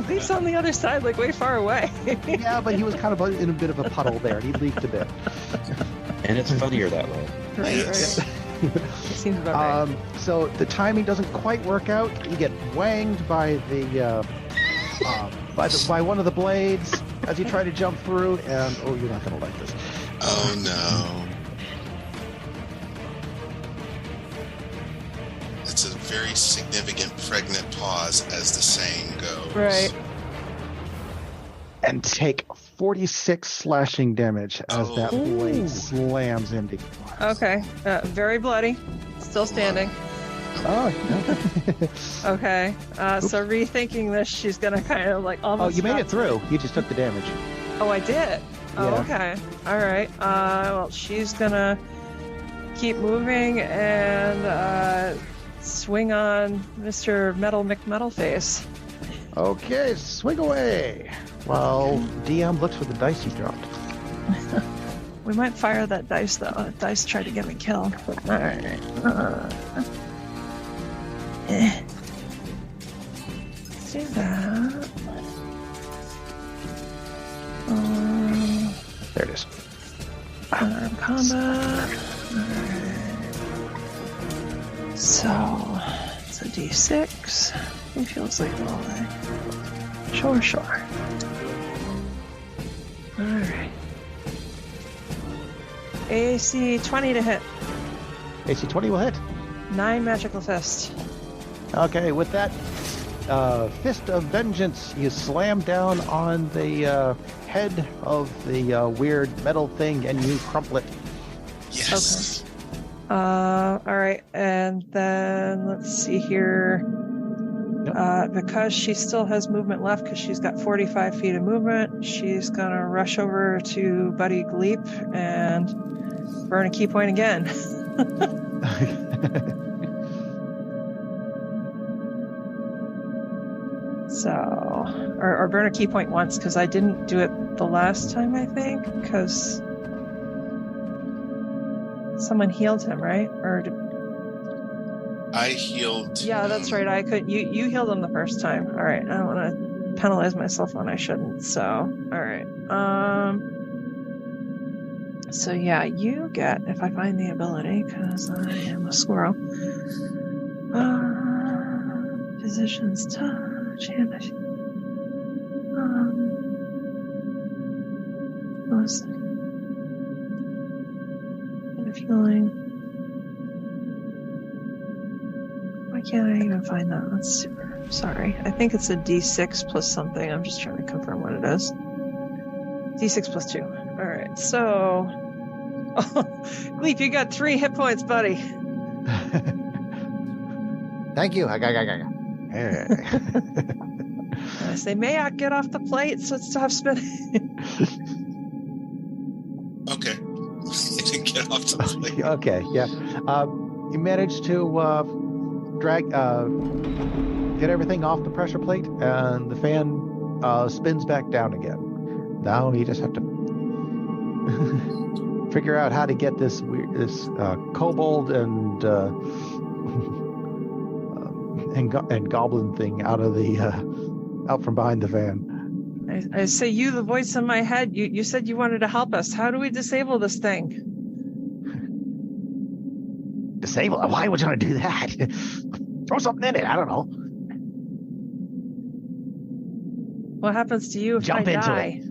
Gleep's on the other side, like way far away. Yeah, but he was kind of in a bit of a puddle there. He leaked a bit. And it's funnier that way. Right. It seems about right. So the timing doesn't quite work out. You get wanged by the by one of the blades as you try to jump through, and oh, you're not going to like this. Oh, no. It's a very significant pregnant pause, as the saying goes. Right. And take 46 slashing damage as that blade slams into you. Okay. Very bloody. Still standing. Oh, Okay. So rethinking this, she's gonna kind of like almost. Oh, you made it through. You just took the damage. Oh, I did. Oh, okay. All right. Well, she's gonna keep moving and swing on Mr. Metal McMetalface. Okay, swing away. While DM looks for the dice he dropped. We might fire that dice, though. That dice tried to get me killed. All right. Let's do that. There it is. Unarmed combat. Alright. So, it's a d6. Who feels like rolling? Sure. Alright. AC 20 to hit. AC 20 will hit. 9 magical fist. Okay, with that fist of vengeance, you slam down on the head of the weird metal thing and you crumple it. Yes. Okay. Alright, and then let's see here. Because she still has movement left, because she's got 45 feet of movement, she's gonna rush over to Buddy Gleep and burn a key point again. So, or burn a key point once, because I didn't do it the last time, I think, because someone healed him, right? I healed. Yeah, that's right. I could. You healed him the first time. All right. I don't want to penalize myself when I shouldn't. So, all right. So yeah, you get, if I find the ability, because I am a squirrel. Physician's touch. And feeling. Why can't I even find that? That's super. Sorry. I think it's a D6 plus something. I'm just trying to confirm what it is. D6 plus 2. All right. So, Gleep, you got 3 hit points, buddy. Thank you. I got. I say, may I get off the plate so it stops spinning? Okay. Get off the plate. Okay, yeah. You managed to get everything off the pressure plate, and the fan spins back down again. Now you just have to figure out how to get this kobold and goblin thing out from behind the fan. I say, you, the voice in my head, you said you wanted to help us. How do we disable this thing? Disable? Why would you want to do that? Throw something in it. I don't know. What happens to you if Jump I into die? it.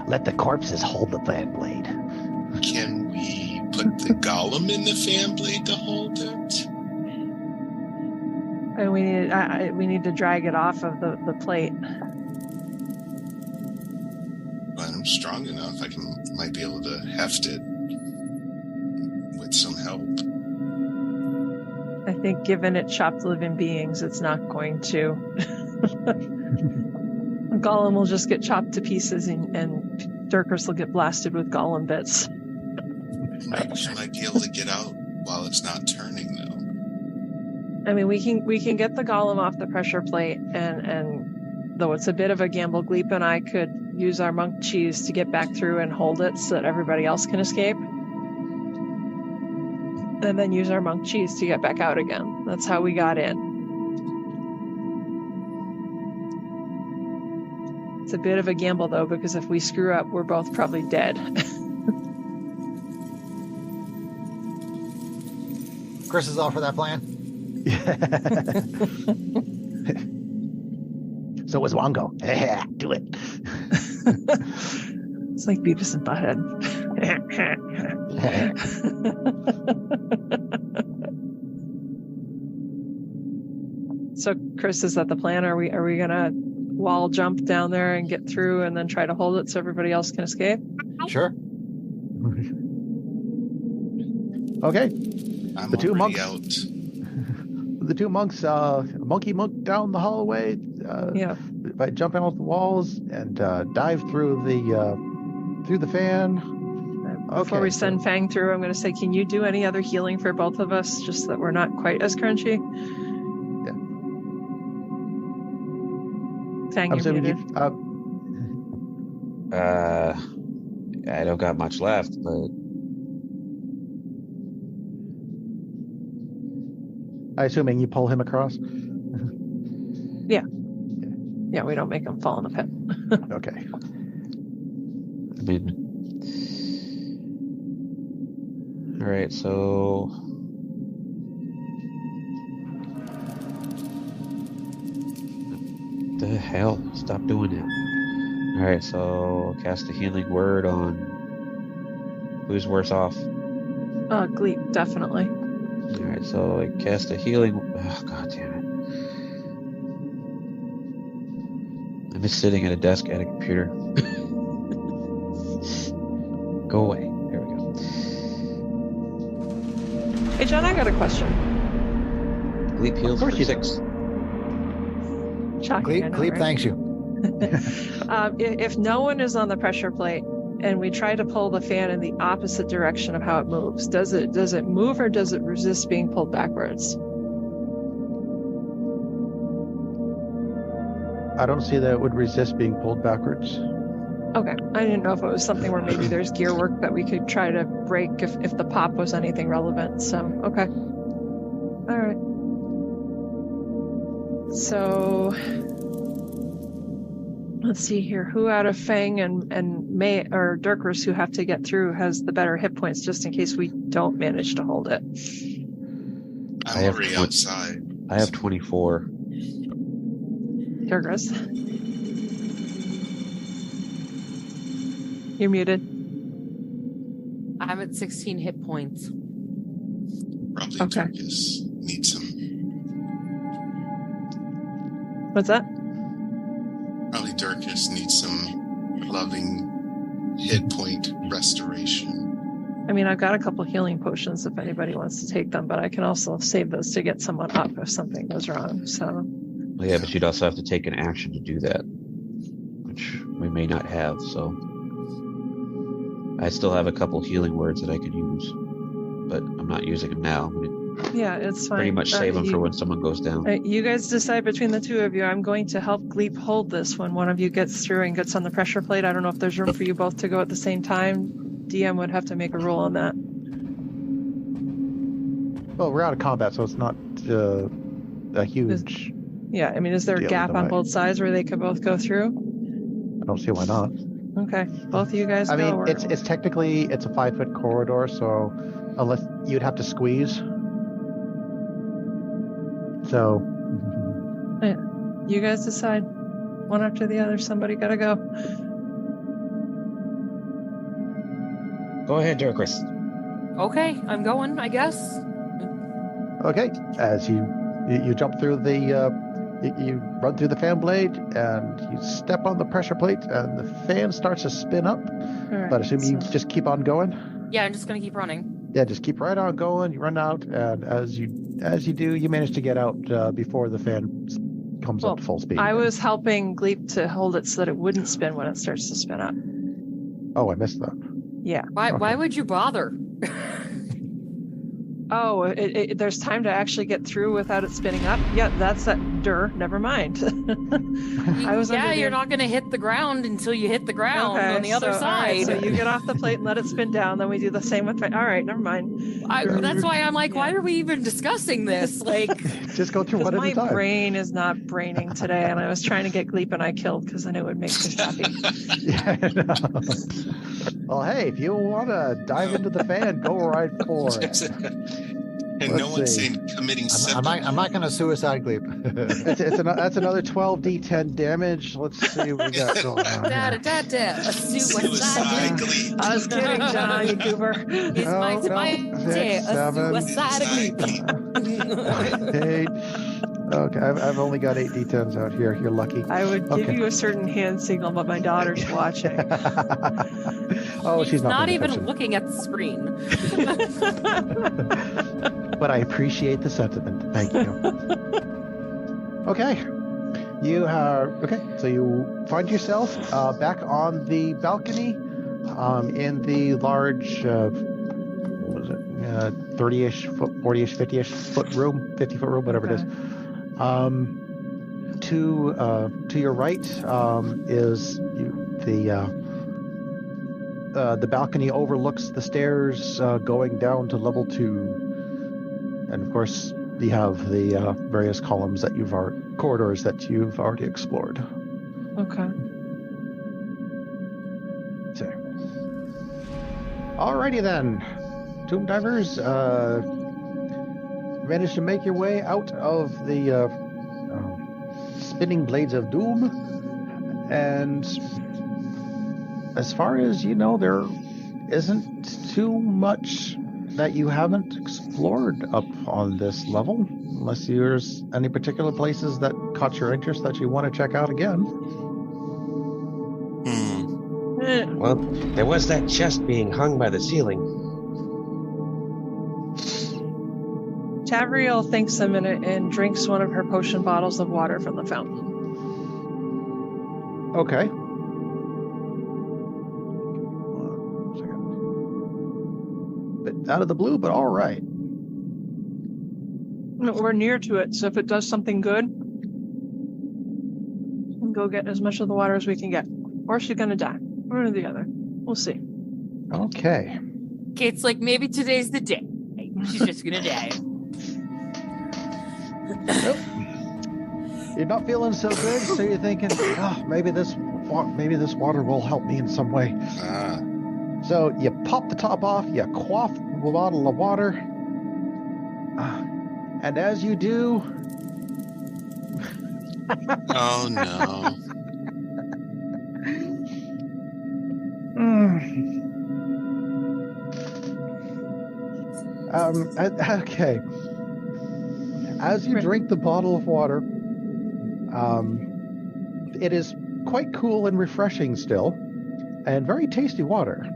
let the corpses hold the fan blade. Can we put the golem in the fan blade to hold it? And we need to drag it off of the plate. But I'm strong enough. Might be able to heft it with some help. I think given it chopped living beings, it's not going to. Golem will just get chopped to pieces and Dirkers will get blasted with golem bits. She might be able to get out while it's not turning, though. I mean, we can get the golem off the pressure plate, and though it's a bit of a gamble, Gleep and I could use our monk cheese to get back through and hold it so that everybody else can escape. And then use our monk cheese to get back out again. That's how we got in. It's a bit of a gamble, though, because if we screw up, we're both probably dead. Chris is all for that plan. So was Wango. Do it. It's like Beavis and Butthead. So, Chris, is that the plan? Are we gonna wall jump down there and get through, and then try to hold it so everybody else can escape? Sure. Okay. The two monks. Out. The two monks, monkey monk down the hallway, by jumping off the walls and dive through the fan. Before we send Fang through, I'm going to say, can you do any other healing for both of us, just that we're not quite as crunchy? Yeah. Fang, you're muted. I don't got much left, but I assuming you pull him across. Yeah, we don't make him fall in the pit. Okay. I mean, all right. So the hell? Stop doing that. All right. So cast a healing word on who's worse off. Gleep, definitely. All right. So I cast a healing. Oh, God damn it. I'm just sitting at a desk at a computer. Go away. There we go. Hey, John, I got a question. Gleep heals for 6. Shocking. Gleep thanks you. If no one is on the pressure plate and we try to pull the fan in the opposite direction of how it moves, does it move or does it resist being pulled backwards? I don't see that it would resist being pulled backwards. Okay. I didn't know if it was something where maybe there's gear work that we could try to break if the pop was anything relevant. So, okay. All right. So, let's see here. Who out of Fang and May or Dirkers who have to get through has the better hit points just in case we don't manage to hold it? I'm already outside. I have 24. Dirkers. You're muted. I'm at 16 hit points. Probably Okay. Turkus needs some. What's that? Probably Dirkus needs some loving hit point restoration. I mean, I've got a couple healing potions if anybody wants to take them, but I can also save those to get someone up if something goes wrong. So. Well, yeah, but you'd also have to take an action to do that, which we may not have. So I still have a couple healing words that I could use, but I'm not using them now. Yeah, it's fine. Pretty much save them for when someone goes down. You guys decide between the two of you. I'm going to help Gleep hold this when one of you gets through and gets on the pressure plate. I don't know if there's room for you both to go at the same time. DM would have to make a rule on that. Well, we're out of combat, so it's not a huge... Yeah, I mean, is there a gap on both sides where they could both go through? I don't see why not. Okay, both of you guys I go. mean, it's technically, it's a 5-foot corridor, so unless you'd have to squeeze. So. Yeah, you guys decide. One after the other, somebody gotta go. Go ahead, Dirkris. Okay, I'm going, I guess. Okay, as you jump through the, you run through the fan blade and you step on the pressure plate and the fan starts to spin up. Right, but assuming you just keep on going. Yeah, I'm just gonna keep running. Yeah, just keep right on going. You run out, and as you do, you manage to get out before the fan comes up to full speed. I was helping Gleep to hold it so that it wouldn't spin when it starts to spin up. Oh, I missed that. Yeah. Why would you bother? Oh, there's time to actually get through without it spinning up? Yeah, that's that. Never mind. You're not going to hit the ground until you hit the ground on the other side. Right, so you get off the plate and let it spin down. Then we do the same with... All right, never mind. That's why I'm like, why are we even discussing this? Like, just go through one at a time. My brain is not braining today, and I was trying to get Gleep and I killed because I knew it would make me happy. Yeah, no. Well, hey, if you want to dive into the fan, go right for it. And no one's saying committing seppuku. I'm not going to suicide Gleep. That's another 12d10 damage. Let's see what we got going on. Suicide Gleep. I was kidding, John, you goober. It's my suicide Gleep. 8. Okay, I've only got 8 d10s out here. You're lucky. I would give you a certain hand signal, but my daughter's watching. She's not even looking at the screen. But I appreciate the sentiment. Thank you. Okay. You are okay. So you find yourself back on the balcony, in the large, what was it, 30-ish foot, 40-ish, 50-ish foot room, 50-foot room, whatever it is. To your right is the balcony overlooks the stairs going down to level 2, and of course you have the various corridors that you've already explored. Okay. So, alrighty then, Tomb Divers, managed to make your way out of the spinning blades of doom, and as far as you know, there isn't too much that you haven't explored up on this level, unless there's any particular places that caught your interest that you want to check out again. Well, there was that chest being hung by the ceiling. Tavriel thinks a minute and drinks one of her potion bottles of water from the fountain. Okay. Bit out of the blue, but all right. We're near to it, so if it does something good, we can go get as much of the water as we can get. Or she's gonna die. One or the other. We'll see. Okay. Okay, it's like maybe today's the day. She's just gonna die. Nope. You're not feeling so good, so you're thinking, maybe this water will help me in some way. So you pop the top off, you quaff the bottle of water, and as you do... Oh, no. Okay. As you drink the bottle of water, it is quite cool and refreshing still, and very tasty water.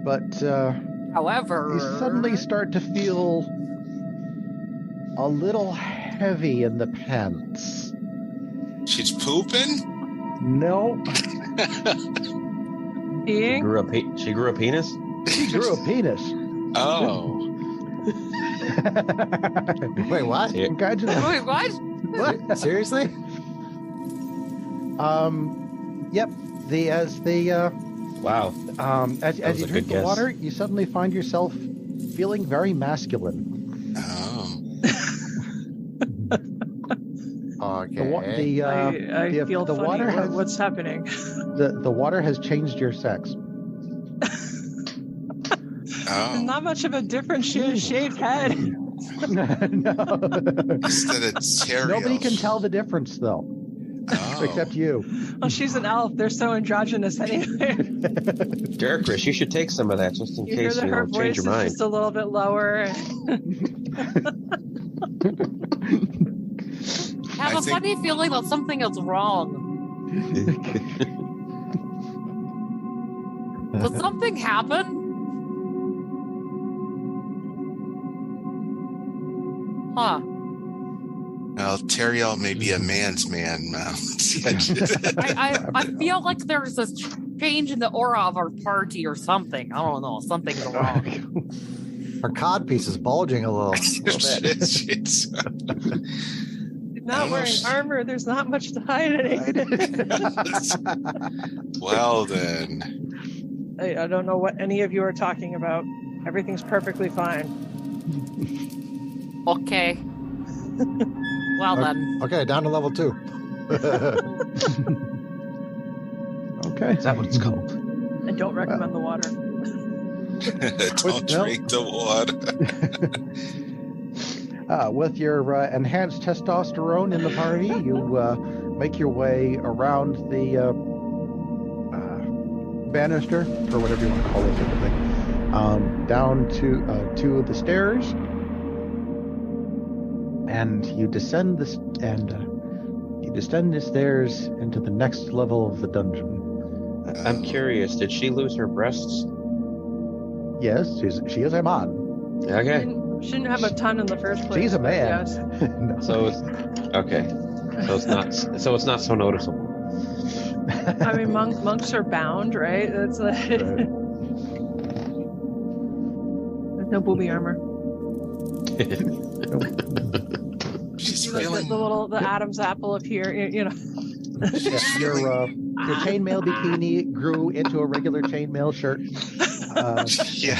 But however, you suddenly start to feel a little heavy in the pants. She's pooping? No. Being? She grew a penis? She grew a penis. Oh. Wait, what? wait, what? What? Seriously? Yep. Wow. As you drink the water, you suddenly find yourself feeling very masculine. Oh. Okay. I feel the funny. water has, What's happening? The water has changed your sex. Oh. Not much of a difference. She has a shaved head. No. Instead of Teriel. Nobody can tell the difference, though. Oh. Except you. Well, she's an elf. They're so androgynous anyway. Chris, you should take some of that just in You hear case that her change voice your is mind. just a little bit lower. Have a funny feeling that something is wrong. Did something happen? Huh. Well, Teriel may be a man's man now. I feel like there's a change in the aura of our party or something. I don't know. Something's wrong. Her codpiece is bulging a little bit. Not wearing armor, there's not much to hide anything. Well, then. I don't know what any of you are talking about. Everything's perfectly fine. Okay. Well then. Okay, down to level 2. Okay. Is that what it's called? I don't recommend the water. Don't drink the water. With your enhanced testosterone in the party, you make your way around the banister, or whatever you want to call this sort of thing, down to the stairs, and you descend the stairs into the next level of the dungeon. I'm curious, did she lose her breasts? Yes, she is a man. Okay. Shouldn't have a ton in the first place. She's a man. Yes. No. So, okay. So it's not so noticeable. I mean, monks are bound, right? That's like Right. There's no booby armor. She's The feeling. the Adam's apple up here, you know. Your chainmail bikini grew into a regular chainmail shirt. Yeah.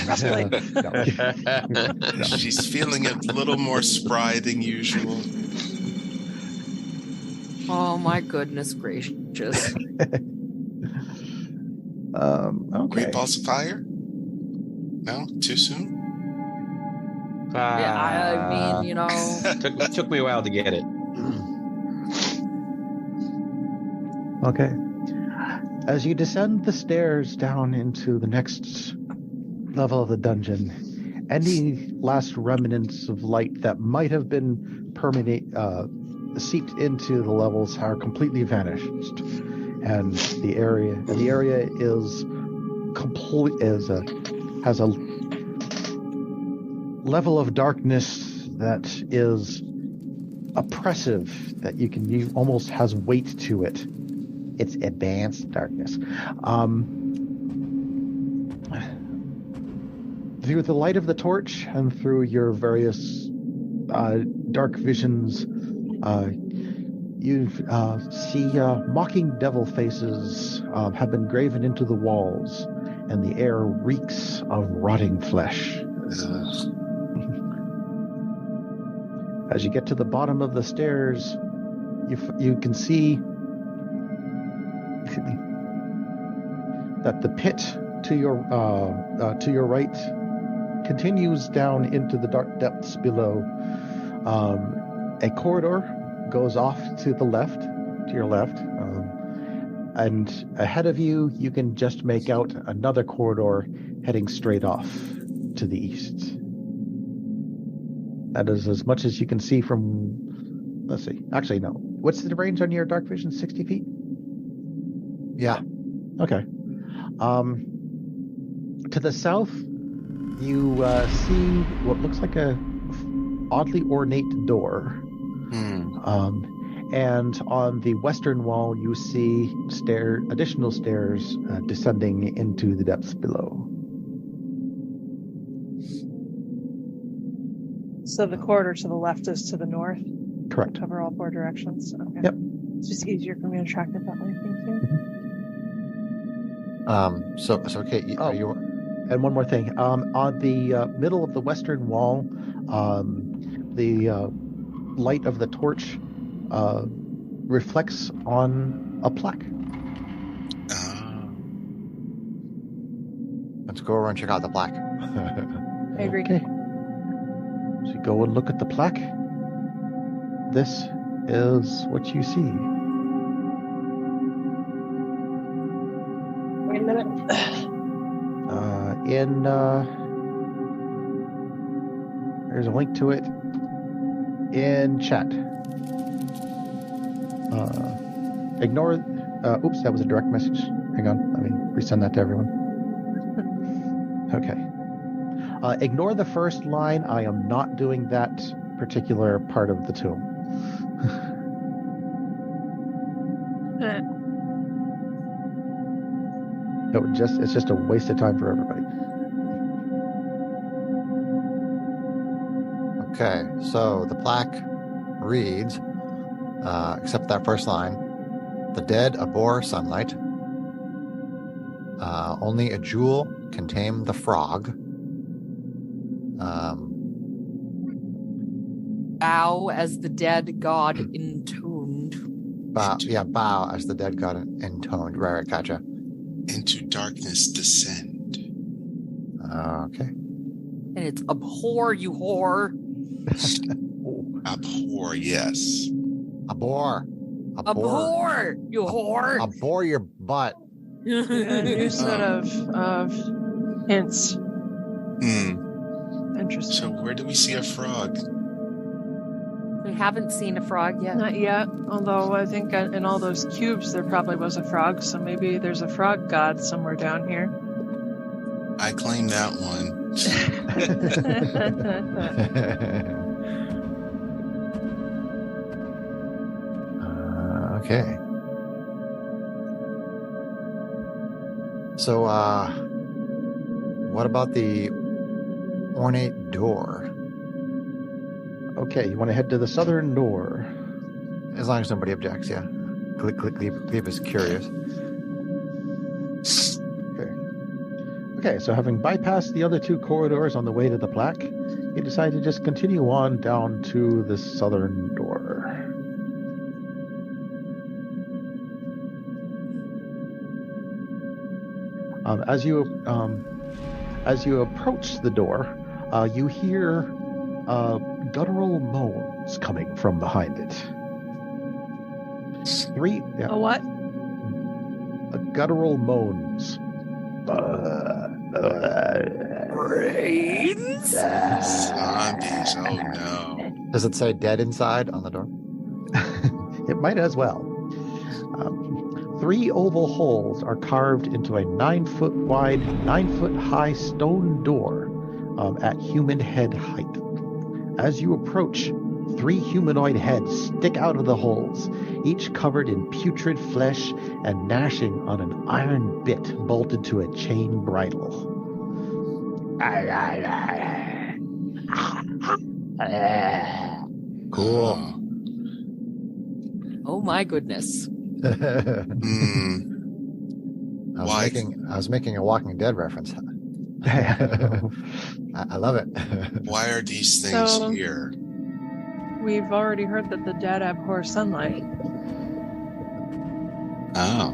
She's feeling a little more spry than usual. Oh my goodness gracious! Okay. Great balls of fire? No, too soon. Yeah, I mean, you know, took me a while to get it. Okay. As you descend the stairs down into the next level of the dungeon, any last remnants of light that might have been seeped into the levels are completely vanished, and the area is has a level of darkness that is oppressive, that you almost has weight to it. It's advanced darkness. Through the light of the torch and through your various dark visions, you see mocking devil faces have been graven into the walls, and the air reeks of rotting flesh. As you get to the bottom of the stairs, you can see that the pit to your right continues down into the dark depths below. A corridor goes off to your left, and ahead of you, you can just make out another corridor heading straight off to the east. That is as much as you can see from. Let's see. Actually, no. What's the range on your dark vision? 60 feet? Yeah. Okay. To the south, you see what looks like a oddly ornate door. And on the western wall, you see additional stairs descending into the depths below. So the corridor to the left is to the north? Correct. Cover all four directions? Okay. Yep. It's just easier for me to track it that way. Thank you. So Kate, are you? And one more thing. On the middle of the western wall, the light of the torch reflects on a plaque. Let's go over and check out the plaque. I agree. Okay. So you go and look at the plaque. This is what you see. Wait a minute. There's a link to it in chat. Ignore. Oops, that was a direct message. Hang on, let me resend that to everyone. Okay. Ignore the first line. I am not doing that particular part of the tomb. It's just a waste of time for everybody. Okay, so the plaque reads, except that first line, the dead abhor sunlight. Only a jewel can tame the frog. Bow as the dead god intoned. Bow as the dead god intoned. Right, gotcha. Into darkness descend. Okay. And it's abhor, you whore. Abhor, yes. Abhor, you whore. Abhor your butt. A new set of hints. Interesting. So where do we see a frog? We haven't seen a frog yet. Not yet, although I think in all those cubes there probably was a frog, so maybe there's a frog god somewhere down here. I claim that one. Okay. So, what about the ornate door? Okay, you want to head to the southern door. As long as nobody objects, yeah. Cleve is curious. Okay, so having bypassed the other two corridors on the way to the plaque, you decide to just continue on down to the southern door. As you approach the door, you hear guttural moans coming from behind it. A what? Guttural moans. Brains? Zombies, oh no. Does it say dead inside on the door? It might as well. 3 oval holes are carved into a 9-foot wide, 9-foot high stone door at human head height. As you approach, 3 humanoid heads stick out of the holes, each covered in putrid flesh and gnashing on an iron bit bolted to a chain bridle. Cool. Oh my goodness. I was making a Walking Dead reference. I love it. Why are these things here? We've already heard that the dead abhor sunlight. Oh.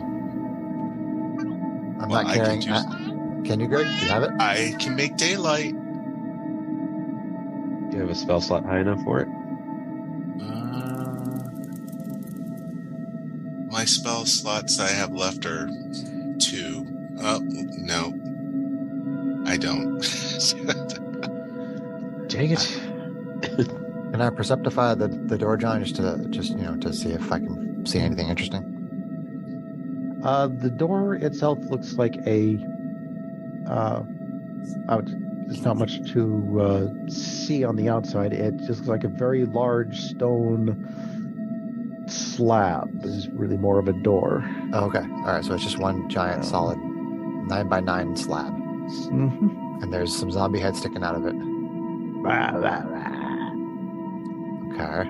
I'm not carrying. Can you, Greg? Do you have it? I can make daylight. Do you have a spell slot high enough for it? My spell slots I have left are 2. Oh, no. I don't. Dang it. Can I perceptify the door, John, just to see if I can see anything interesting? The door itself looks like a. There's not much to see on the outside. It just looks like a very large stone slab. Is really more of a door. Oh, okay. All right. So it's just one giant solid 9x9 slab. Mm-hmm. And there's some zombie heads sticking out of it. Okay.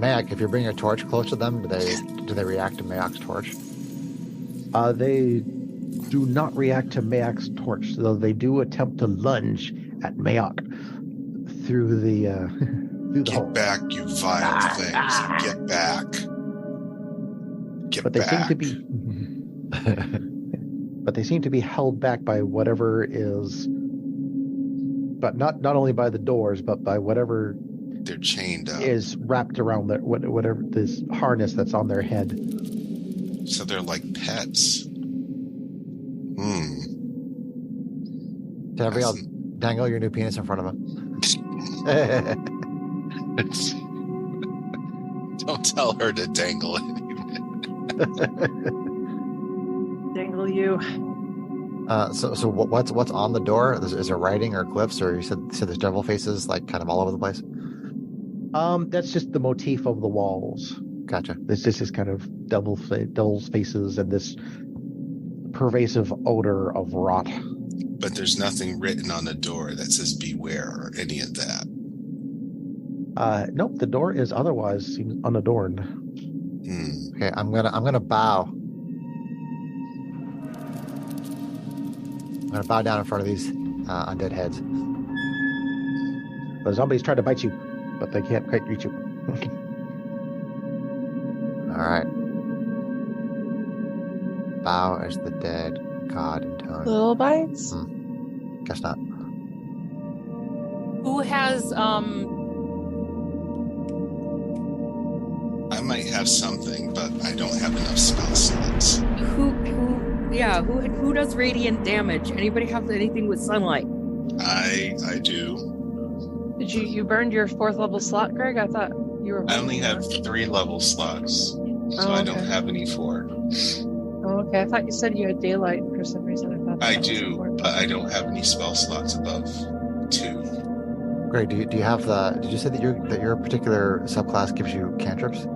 Mayak, if you bring your torch close to them, do they react to Mayak's torch? They do not react to Mayak's torch, though they do attempt to lunge at Mayak through the hole. Get back, you vile things. Get back. But they seem to be but they seem to be held back by whatever is, but not only by the doors, but by whatever they're chained up, is wrapped around their whatever this harness that's on their head. So they're like pets. Everybody else, dangle your new penis in front of them. Don't tell her to dangle it. Dangle you. So what's on the door? Is there writing or glyphs, or you said there's devil faces like kind of all over the place? That's just the motif of the walls. Gotcha. This is kind of devil's faces and this pervasive odor of rot. But there's nothing written on the door that says beware or any of that. Nope, the door is otherwise seems unadorned. Okay, I'm gonna bow. I'm gonna bow down in front of these undead heads. The zombies try to bite you, but they can't quite reach you. All right. Bow as the dead god intone. Little bites? Guess not. Who has I might have something, but I don't have enough spell slots. who does radiant damage? Anybody have anything with sunlight? I do. Did you burned your 4th level slot, Greg? I thought you were. I only have 3 level slots, so I don't have any 4. Oh, okay. I thought you said you had daylight for some reason. I thought I do, but I don't have any spell slots above 2. Greg, do you have the? Did you say that your particular subclass gives you cantrips?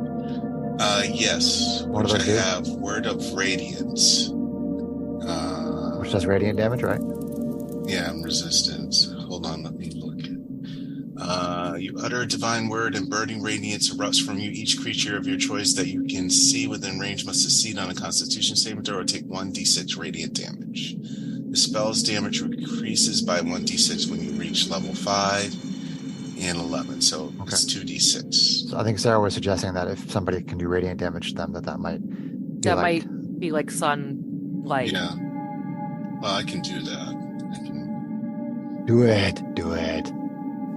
Yes. What do which those I do? have Word of Radiance. Which does radiant damage, right? Yeah, resistance. Hold on, let me look. You utter a divine word and burning radiance erupts from you. Each creature of your choice that you can see within range must succeed on a Constitution saving throw or take 1d6 radiant damage. The spell's damage increases by 1d6 when you reach level 5 and 11, so it's 2d6. So I think Sarah was suggesting that if somebody can do radiant damage to them, that might be might be like sunlight. Yeah. Well, I can do that. Do it.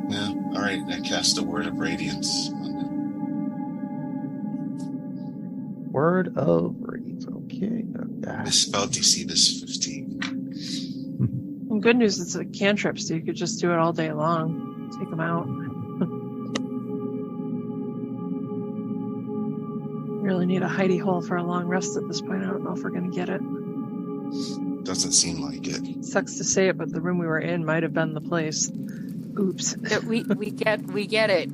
Yeah. All right. I cast a Word of Radiance on them. Word of Radiance. Okay. This spell DC is 15. Well, good news, it's a cantrip, so you could just do it all day long. Take them out. Really need a hidey hole for a long rest at this point. I don't know if we're going to get it. Doesn't seem like it. Sucks to say it, but the room we were in might have been the place. Oops. We get it.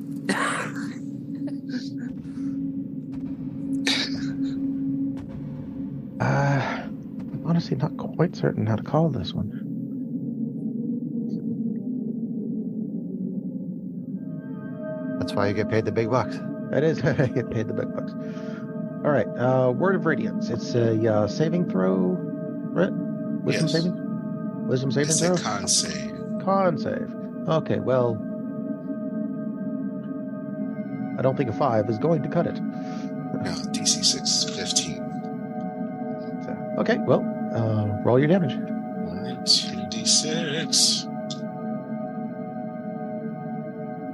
I'm honestly not quite certain how to call this one. That's why you get paid the big bucks. That is, I get paid the big bucks. All right, Word of Radiance. It's a saving throw, right? Wisdom Yes. saving? Wisdom saving It's throw? a con save. Con save. Okay, well, I don't think a 5 is going to cut it. No, DC 6 is 15. So, okay, well, roll your damage. All right, 2d6.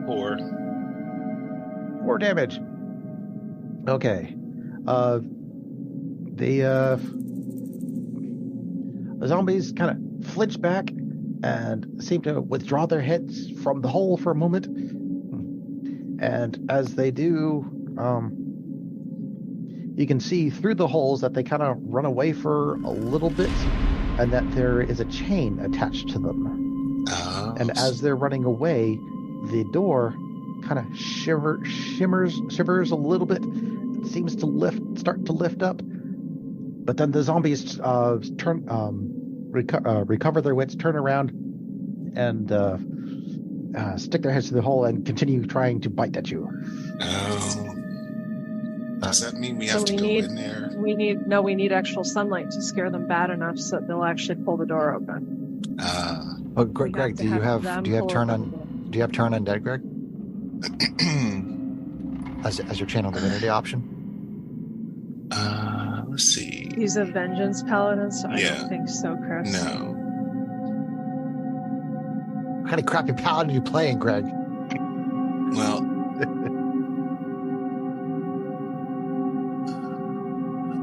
4. 4 damage. Okay. The zombies kind of flinch back and seem to withdraw their heads from the hole for a moment. And as they do, you can see through the holes that they kind of run away for a little bit, and that there is a chain attached to them. And as they're running away, the door kind of shivers a little bit. It seems to start to lift up, but then the zombies recover their wits, turn around, and stick their heads through the hole and continue trying to bite at you. Oh. Does that mean we have to go in there? We need actual sunlight to scare them bad enough so that they'll actually pull the door open. Oh, Greg, do you have turn undead, Greg? as your channel divinity option? Let's see. He's a vengeance paladin, so I don't think so, Chris. No. What kind of crappy paladin are you playing, Greg? Well,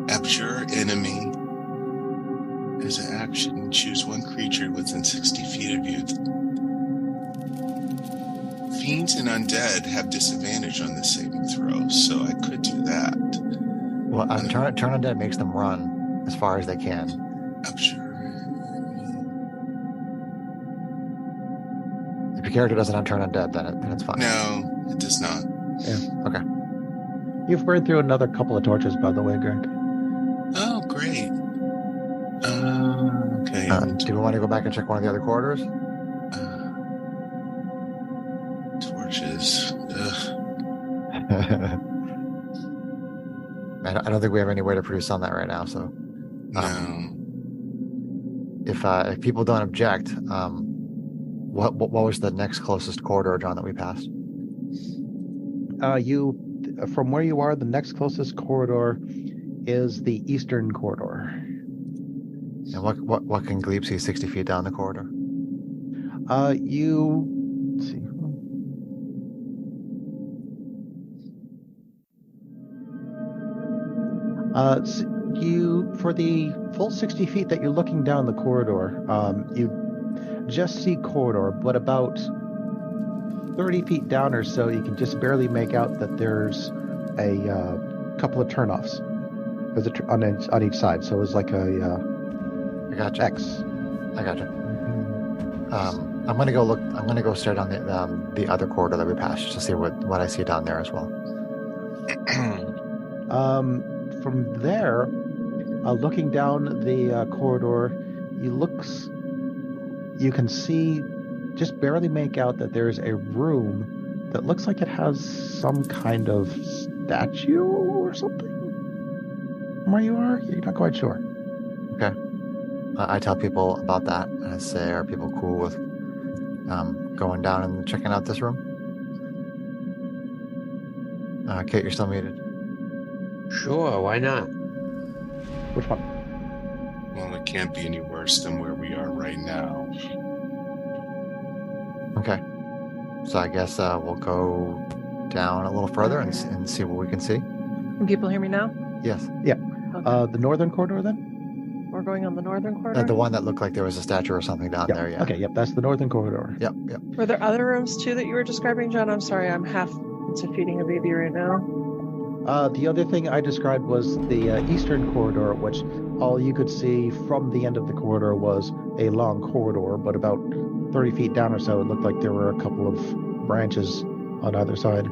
abjure enemy. As an action, choose one creature within 60 feet of you. Fiends and undead have disadvantage on the saving throw, so I could do that. Well, turn undead makes them run as far as they can. Abjure. If your character doesn't have turn undead, then it's fine. No, it does not. Yeah. Okay. You've burned through another couple of torches, by the way, Greg. Oh, great. Okay. Do we want to go back and check one of the other corridors? Torches. I don't think we have any way to produce on that right now. So, No. If people don't object, what was the next closest corridor, John, that we passed? From where you are, the next closest corridor is the eastern corridor. And what can Glebe see 60 feet down the corridor? Let's see. For the full 60 feet that you're looking down the corridor, you just see corridor, but about 30 feet down or so, you can just barely make out that there's a couple of turnoffs on each side. So it's like a I gotcha. X. I gotcha. I'm gonna go look. I'm gonna go stare down the other corridor that we passed just to see what I see down there as well. From there, looking down the corridor, you can see, just barely make out that there's a room that looks like it has some kind of statue or something. From where you are, you're not quite sure. Okay. I tell people about that. I say, are people cool with going down and checking out this room? Kate, you're still muted. Sure, why not? Which one? Well, it can't be any worse than where we are right now. Okay. So I guess we'll go down a little further and see what we can see. Can people hear me now? Yes. Yeah. Okay. The northern corridor then? We're going on the northern corridor? The one that looked like there was a statue or something down there, yeah. Okay, yep, that's the northern corridor. Yep. Were there other rooms too that you were describing, John? I'm sorry, I'm half into feeding a baby right now. The other thing I described was the eastern corridor, which all you could see from the end of the corridor was a long corridor, but about 30 feet down or so, it looked like there were a couple of branches on either side.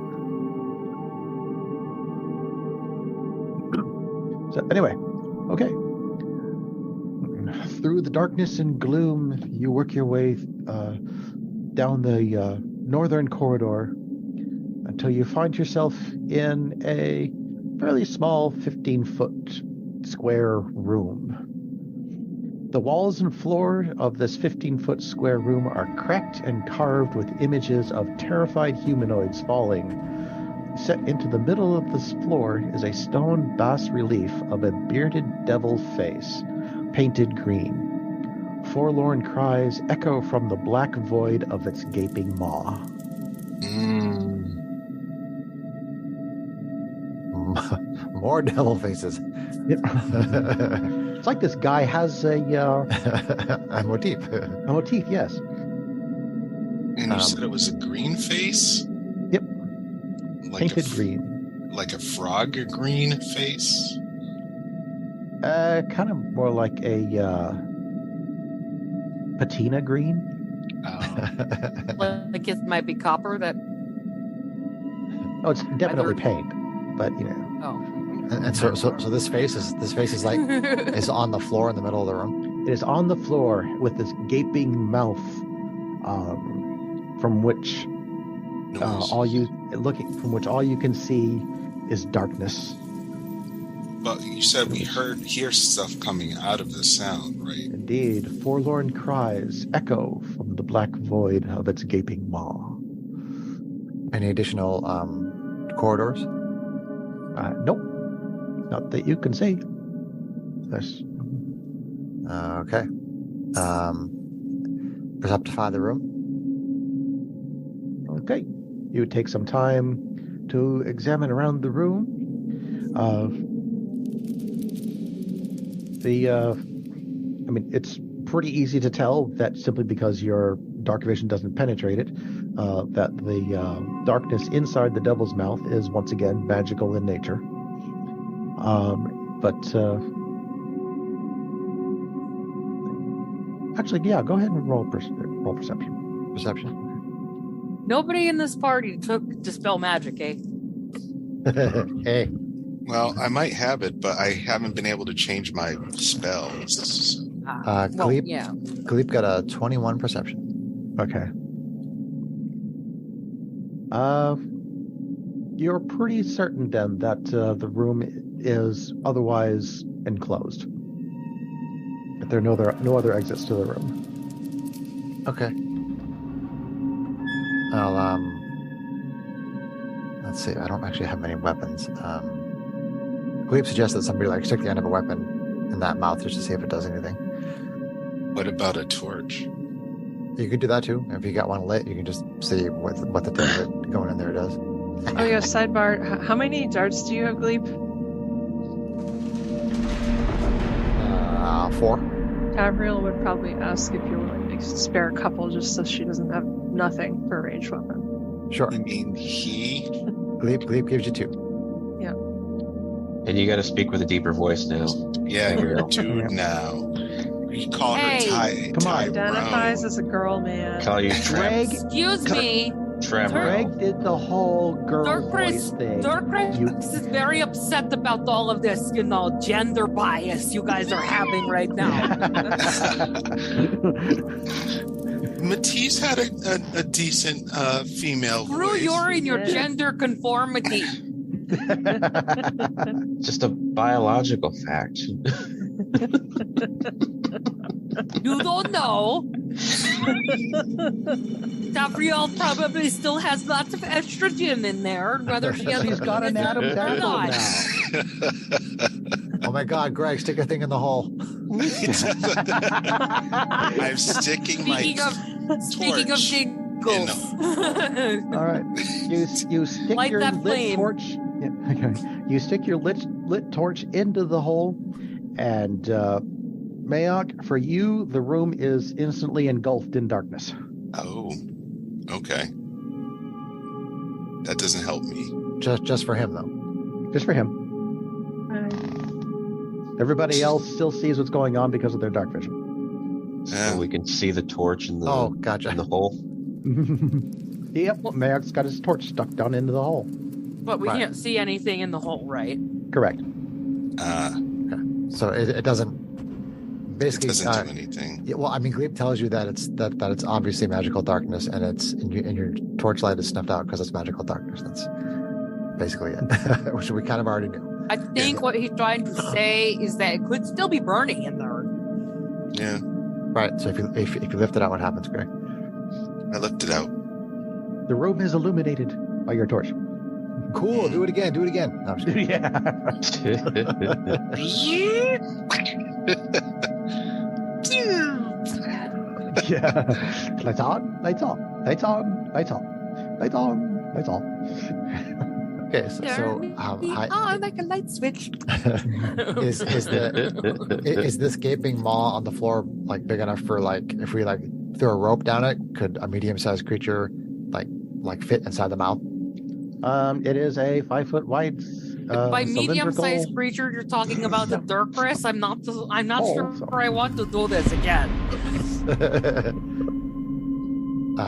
So anyway, okay. Through the darkness and gloom, you work your way down the northern corridor until you find yourself in a fairly small 15-foot square room. The walls and floor of this 15-foot square room are cracked and carved with images of terrified humanoids falling. Set into the middle of this floor is a stone bas-relief of a bearded devil face, painted green. Forlorn cries echo from the black void of its gaping maw. More devil faces. Yep. It's like this guy has a motif. A motif, yes. And you said it was a green face? Yep. Like painted green. Like a frog green face? Kind of more like a patina green. Like it might be copper that. Oh, it's definitely pink, but you know. Oh. And so this face is like is on the floor in the middle of the room. It is on the floor with this gaping mouth, from which all you can see is darkness. But you said we hear stuff coming out of the sound, right? Indeed, forlorn cries echo from the black void of its gaping maw. Any additional corridors? Nope, not that you can see. Yes. Okay. Perceptify the room. Okay. You take some time to examine around the room. It's pretty easy to tell that simply because your dark vision doesn't penetrate it, that the darkness inside the devil's mouth is once again magical in nature. Actually, yeah, go ahead and roll perception. Perception. Nobody in this party took Dispel Magic, eh? Hey. Well, I might have it, but I haven't been able to change my spells. Gleep got a 21 perception. Okay. You're pretty certain then that the room is otherwise enclosed. That there are no other exits to the room. Okay. I'll let's see. I don't actually have many weapons. Gleep suggests that somebody stick the end of a weapon in that mouth just to see if it does anything. What about a torch? You could do that too. If you got one lit, you can just see what the thing that going in there does. Oh yeah, sidebar. How many darts do you have, Gleep? 4. Gabrielle would probably ask if you're willing to spare a couple just so she doesn't have nothing for a ranged weapon. Sure. I mean, Gleep gives you 2. Yeah. And you got to speak with a deeper voice now. Yeah, you're a dude now. We call her Ty. Come on. Identifies as a girl, man. Call you Greg. Excuse me. Trevor. Greg did the whole girl voice thing. Darkris is very upset about all of this, gender bias you guys are having right now. Matisse had a decent female Screw voice. your gender conformity. Just a biological fact. You don't know. Gabrielle probably still has lots of estrogen in there, whether she has. She's got an Adam or Sandler not. now. Oh my God, Greg, stick a thing in the hole. I'm sticking Speaking of giggles. All right, you stick Light your that lit flame. torch. Yeah, okay. You stick your lit torch into the hole, and Mayok, for you, the room is instantly engulfed in darkness. Oh, okay. That doesn't help me. Just for him though. Just for him. Everybody else still sees what's going on because of their dark vision. So we can see the torch in the Gotcha. in the hole. Yep, Mayok's got his torch stuck down into the hole. But we can't see anything in the hole, right? Correct. So it doesn't. Basically, It doesn't do anything. Yeah, well, I mean, Gleep tells you that it's obviously magical darkness, and your torchlight is snuffed out because it's magical darkness. That's basically it, which we kind of already knew. I think what he's trying to say is that it could still be burning in there. Yeah, Right. So if you lift it out, what happens, Greg? I left it out. The room is illuminated by your torch. Cool. Do it again. No, I'm just kidding. Yeah. Lights on, lights on, lights on, lights on, lights on, lights on. Okay. So like a light switch. is this gaping maw on the floor like big enough for like if we like throw a rope down it, could a medium-sized creature like fit inside the mouth? It is a 5 foot wide. By medium-sized cylindrical- creature, you're talking about the Dirkris. I'm not sure sorry. I want to do this again.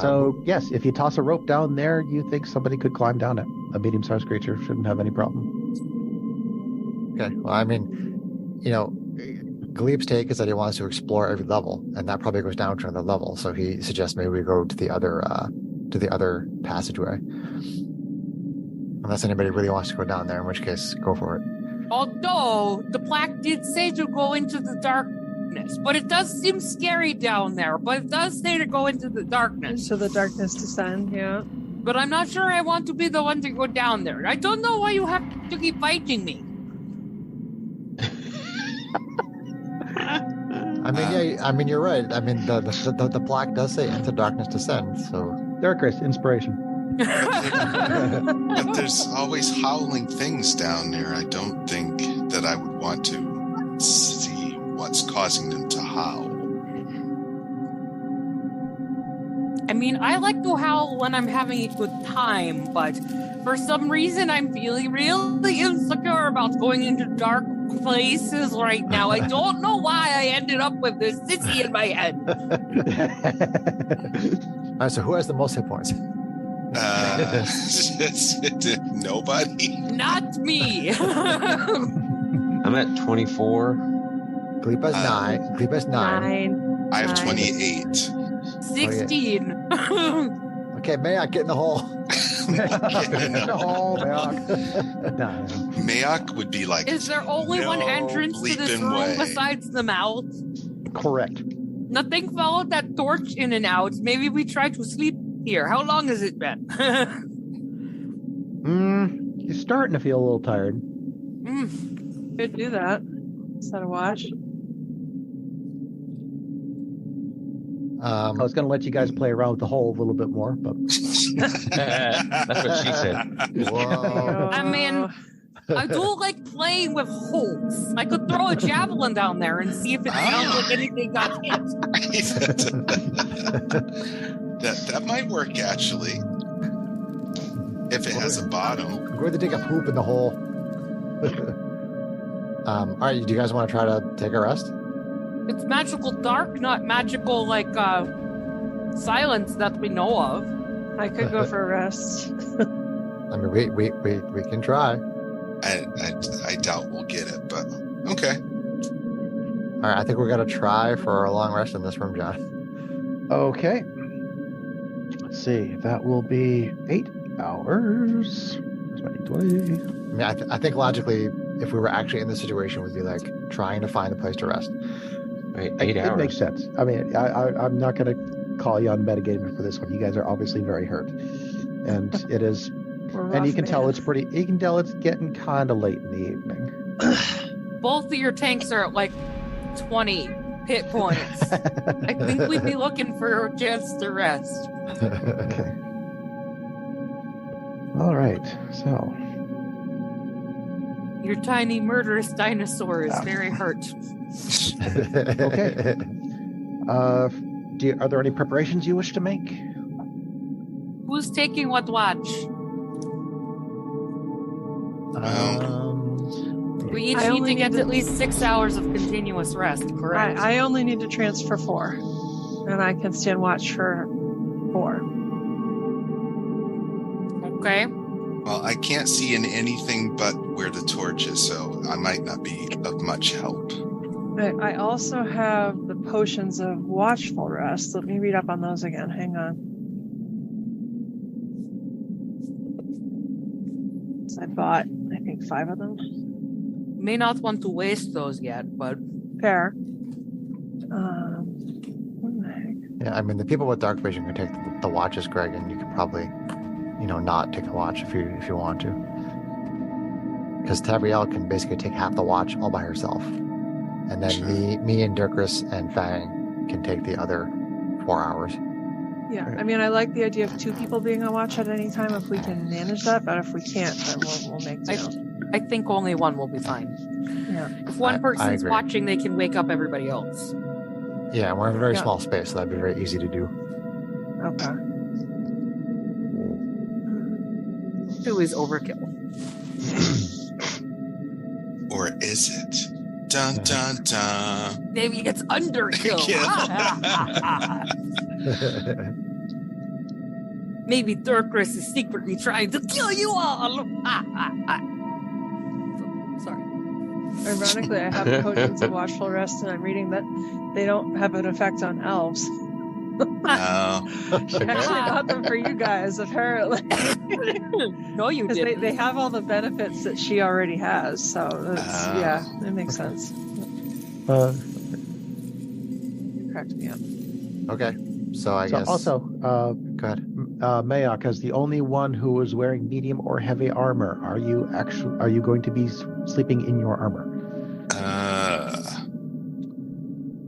So yes, if you toss a rope down there, you think somebody could climb down it. A medium-sized creature shouldn't have any problem. Okay. Well, I mean, Gleep's take is that he wants to explore every level, and that probably goes down to another level. So he suggests maybe we go to the other passageway. Unless anybody really wants to go down there, in which case, go for it. Although the plaque did say to go into the darkness, but it does seem scary down there. But it does say to go into the darkness. So the darkness descend, yeah. But I'm not sure I want to be the one to go down there. I don't know why you have to keep fighting me. I mean, yeah. I mean, you're right. I mean, the plaque does say "Into darkness descend." So, Darkris, inspiration. But there's always howling things down there. I don't think that I would want to see what's causing them to howl. I mean, I like to howl when I'm having a good time, but for some reason I'm feeling really insecure about going into dark places right now. I don't know why I ended up with this sissy in my head. all right. So, who has the most hit points? Nobody. Not me. I'm at 24. Gleep has 9. Gleep has 9. I have 28. 16. Okay, Mayok, get in the hole. Mayok would be like, Is there only one entrance to this bleeping room way. besides the mouth? Correct. Nothing followed that torch in and out. Maybe we try to sleep here. How long has it been? You're starting to feel a little tired. Could do that. Instead of watch. I was going to let you guys play around with the hole a little bit more, but That's what she said. Whoa. I mean, I do like playing with holes. I could throw a javelin down there and see if it sounds like anything got hit. that might work actually. If it has a bottom. I'm going to dig a poop in the hole. All right, do you guys want to try to take a rest? It's magical dark, not magical silence that we know of. I could go for a rest. I mean, we can try. I doubt we'll get it, but okay. All right, I think we're gonna try for a long rest in this room, John. Okay. Let's see. That will be 8 hours. Where's my D20? I mean, I think logically, if we were actually in this situation, we'd be like trying to find a place to rest. Right, 8 hours. It makes sense. I mean, I'm not going to call you on metagaming for this one. You guys are obviously very hurt, and it is. And you can tell it's pretty. You can tell it's getting kind of late in the evening. Both of your tanks are at 20 hit points. I think we'd be looking for a chance to rest. Okay. All right. So. Your tiny murderous dinosaur is very hurt. Okay. Are there any preparations you wish to make? Who's taking what watch? We each need to get at least 6 hours of continuous rest, correct? I only need to transfer 4. And I can stand watch for 4. Okay. Well, I can't see in anything but where the torch is, so I might not be of much help. I also have the potions of watchful rest. Let me read up on those again. Hang on. I bought, I think, 5 of them. May not want to waste those yet, but fair. What the heck? Yeah, I mean, the people with dark vision can take the watches, Greg, and you could probably, not take a watch if you want to. Because Tavriel can basically take half the watch all by herself. And then Sure. me and Dirkris and Fang can take the other 4 hours. Yeah, I mean, I like the idea of 2 people being on watch at any time if we can manage that, but if we can't, then we'll make do. I think only one will be fine. Yeah. If one person's agree. watching, they can wake up everybody else. Yeah, and we're in a very Yeah. small space, so that'd be very easy to do. Okay. 2 is overkill. Or is it? Dun dun dun. Maybe it's underkill. Maybe Dirkris is secretly trying to kill you all. Sorry. Ironically, I have potions of watchful rest, and I'm reading that they don't have an effect on elves. No. I actually got them for you guys, apparently. No, you Because didn't. they have all the benefits that she already has, so it's, yeah, it makes sense. You cracked me up. Okay, so I guess. Also, go ahead. Mayak, as the only one who is wearing medium or heavy armor, are you going to be sleeping in your armor?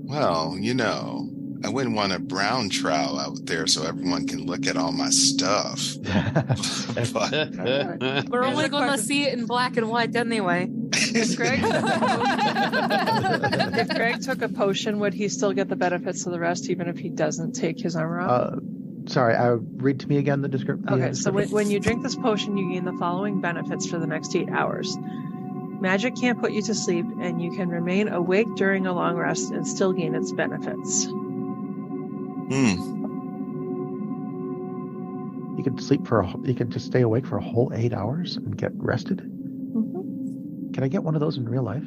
Well, I wouldn't want a brown trowel out there so everyone can look at all my stuff. But We're only going to see it in black and white anyway. If Greg took a potion, would he still get the benefits of the rest, even if he doesn't take his armor off? Sorry, read to me again the description. Okay, so when you drink this potion, you gain the following benefits for the next 8 hours. Magic can't put you to sleep, and you can remain awake during a long rest and still gain its benefits. You could you could just stay awake for a whole 8 hours and get rested. Mm-hmm. Can I get one of those in real life?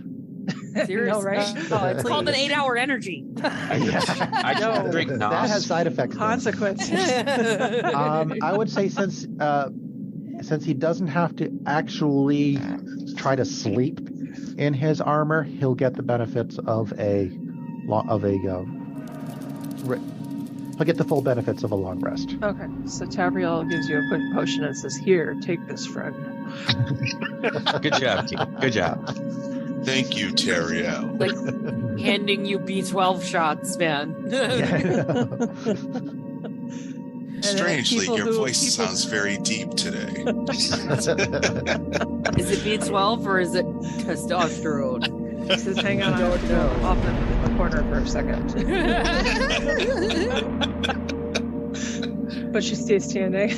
Seriously? No, right? Oh, it's called an 8-hour energy. I don't drink That NOS. has side effects. though. Consequences. I would say since he doesn't have to actually try to sleep in his armor, he'll get the benefits of he'll get the full benefits of a long rest. Okay, so Tavriel gives you a quick potion and says, "Here, take this, friend." Good job, team. Good job. thank you, Terriel. Like handing you B12 shots, man. Strangely, people your who- voice people- sounds very deep today. Is it B12 or is it testosterone? He says, "Hang on, I'll go off in the corner for a second." But she stays standing.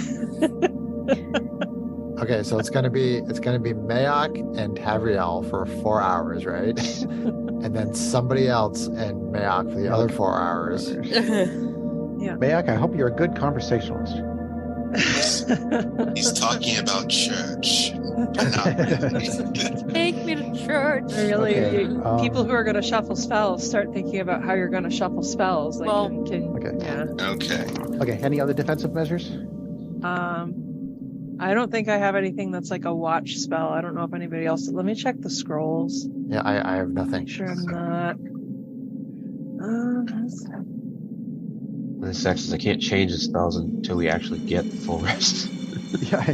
Okay, so it's gonna be Mayak and Tavriel for 4 hours, right? And then somebody else and Mayak for the other 4 hours. Yeah. Mayak, I hope you're a good conversationalist. He's talking about church, but not really. Take me to church. Really, Okay, people who are going to shuffle spells start thinking about how you're going to shuffle spells. Like, Okay. Yeah. Okay. Any other defensive measures? I don't think I have anything that's like a watch spell. I don't know if anybody else. Let me check the scrolls. Yeah, I have nothing. Make sure I'm not. The sucks is I can't change the spells until we actually get the full rest. Yeah.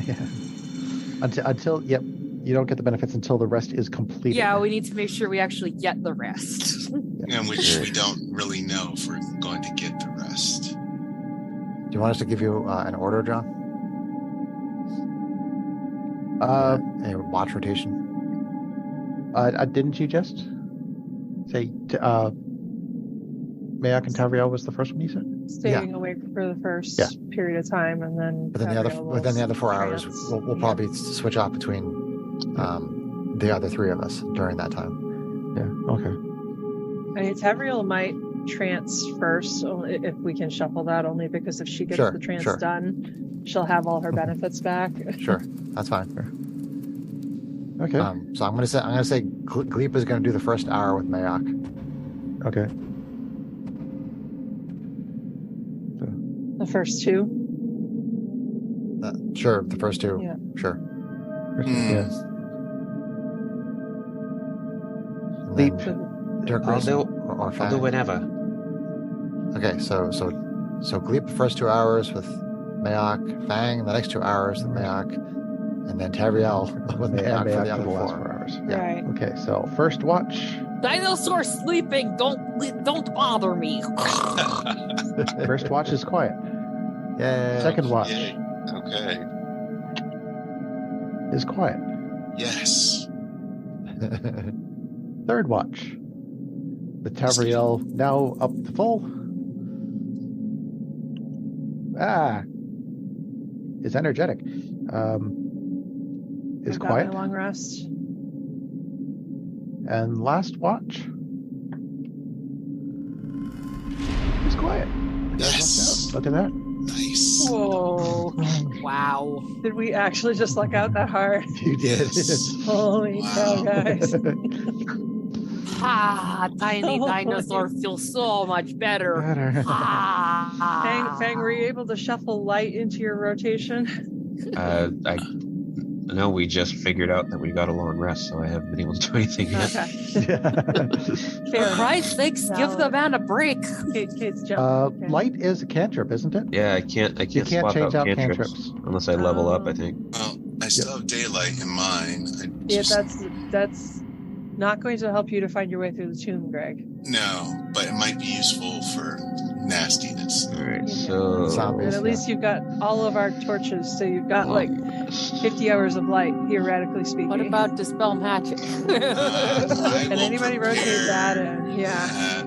Until you don't get the benefits until the rest is completed. Yeah, we need to make sure we actually get the rest. And which we don't really know if we're going to get the rest. Do you want us to give you an order, John? A watch rotation? Didn't you just say Mayak and Tavriel was the first one you said? Staying awake for the first period of time, and then. But then the other 4 hours, we'll probably switch off between the other three of us during that time. Yeah. Okay. I mean, Tavriel might trance first, if we can shuffle that. Only because if she gets the trance done, she'll have all her benefits back. Sure, that's fine. Okay. So I'm gonna say Gleep is gonna do the first hour with Mayak. Okay. The first two. Sure, the first two. Yeah. Sure. Yes. Leap. I'll do whenever. Okay, so Gleep first 2 hours with Mayak, Fang the next 2 hours with Mayak, and then Tavriel with Mayak for the other 4 hours. Yeah. Right. Okay, so first watch. Dinosaur sleeping. Don't bother me. First watch is quiet. Yeah. Second watch Okay. is quiet. Yes. Third watch. The Tavriel now up to full. Is energetic. Is I've got quiet. my long rest. And last watch is quiet. Yes. Look at that. Nice. Whoa. Wow. Did we actually just luck out that hard? You did. Holy cow, guys. Tiny dinosaur feels so much better. Fang, were you able to shuffle light into your rotation? I know we just figured out that we got a long rest, so I haven't been able to do anything yet. Okay. For Christ's sakes, give the man a break. Kate's jump. Okay. Light is a cantrip, isn't it? Yeah, I can't You can't swap change out cantrips cantrips. unless I level up, I think. Well, I still have daylight in mine. Yeah, that's not going to help you to find your way through the tomb, Greg. No, but it might be useful for nastiness. All right, so Zombies. And at least you've got all of our torches, so you've got like 50 hours of light, theoretically speaking. What about dispel magic? Can anybody rotate that in? Yeah.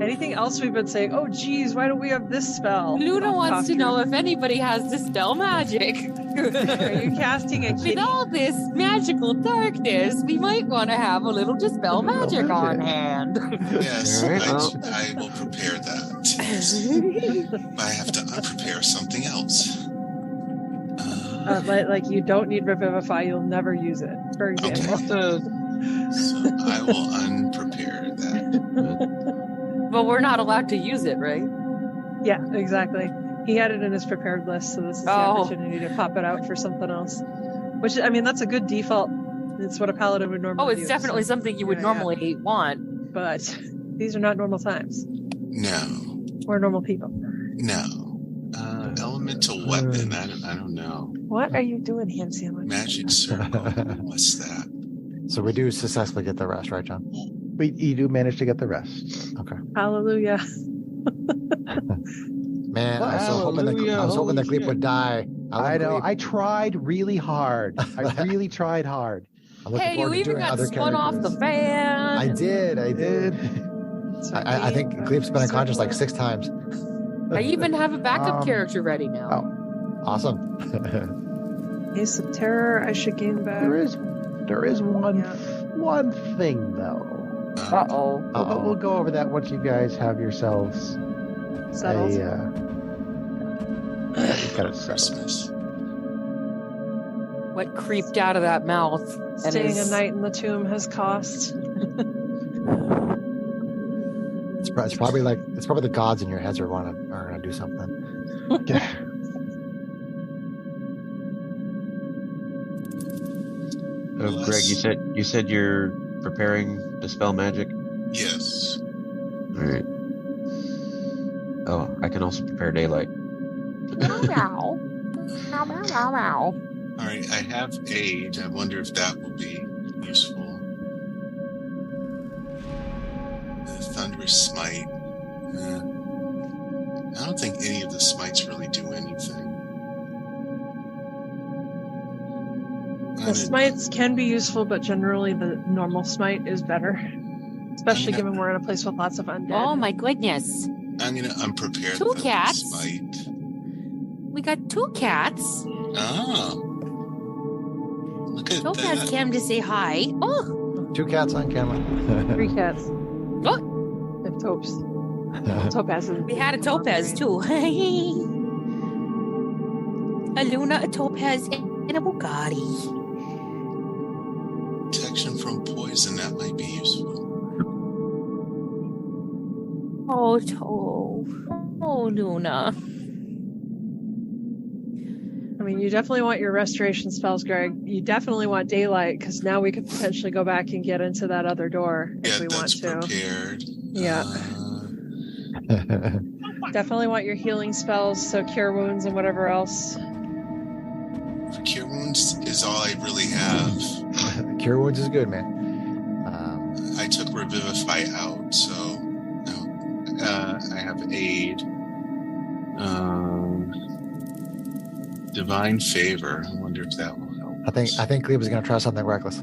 Anything else we've been saying? Oh, geez, why don't we have this spell? Luna wants to know if anybody has dispel magic. Are you casting a kitty? With all this magical darkness, we might want to have a little dispel magic on hand. Yes, All right, I will prepare that. I have to prepare something else. Like you don't need Revivify, you'll never use it, for example. So I will unprepare that. But we're not allowed to use it, right? Yeah, exactly. He had it in his prepared list, so this is the opportunity to pop it out for something else. Which, I mean, that's a good default. It's what a paladin would normally do. Oh, it's definitely something you would normally want. But these are not normal times. No. We're normal people. No. Elemental weapon. I don't know. What are you doing, ham sandwich? Magic circle. What's that? So we do successfully get the rest, right, John? You do manage to get the rest. Okay. Hallelujah. Man, I was hoping that Gleep would die. I know. I tried really hard. I really tried hard. Hey, you even got spun off the fan. I did. I think Gleep's been unconscious like 6 times. I even have a backup character ready now. Oh, awesome. Ace of Terror I should gain back. There is one thing though. Uh-oh. But we'll go over that once you guys have yourselves Settled. You've got it settled. What creeped out of that mouth? Staying a night in the tomb has cost. It's probably the gods in your heads are gonna do something. Greg, you said you're preparing to spell magic? Yes. Alright. Oh, I can also prepare daylight. Meow. Meow, meow, meow, meow. Alright, I have aid. I wonder if that will be useful. The Thunderous Smite. I don't think any of the smites really do anything. The smites can be useful, but generally the normal smite is better. Especially given we're in a place with lots of undead. Oh my goodness. I'm prepared. Two cats. Smite. We got 2 cats. Oh. Look at Topaz that. came to say hi. Oh. 2 cats on camera. 3 cats. Oh. If Topes. Topaz is. We had a topaz too. A Luna, a topaz, and a Bugatti. Protection from poison, that might be useful. Oh, Luna. I mean, you definitely want your restoration spells, Greg. You definitely want daylight, because now we could potentially go back and get into that other door if we want to. Prepared. Yeah. Definitely want your healing spells, so cure wounds and whatever else. Cure wounds is all I really have. Cure wounds is good, man. I took Revivify out, so I have aid. Divine Favor. I wonder if that will help. I think Glebe is going to try something reckless.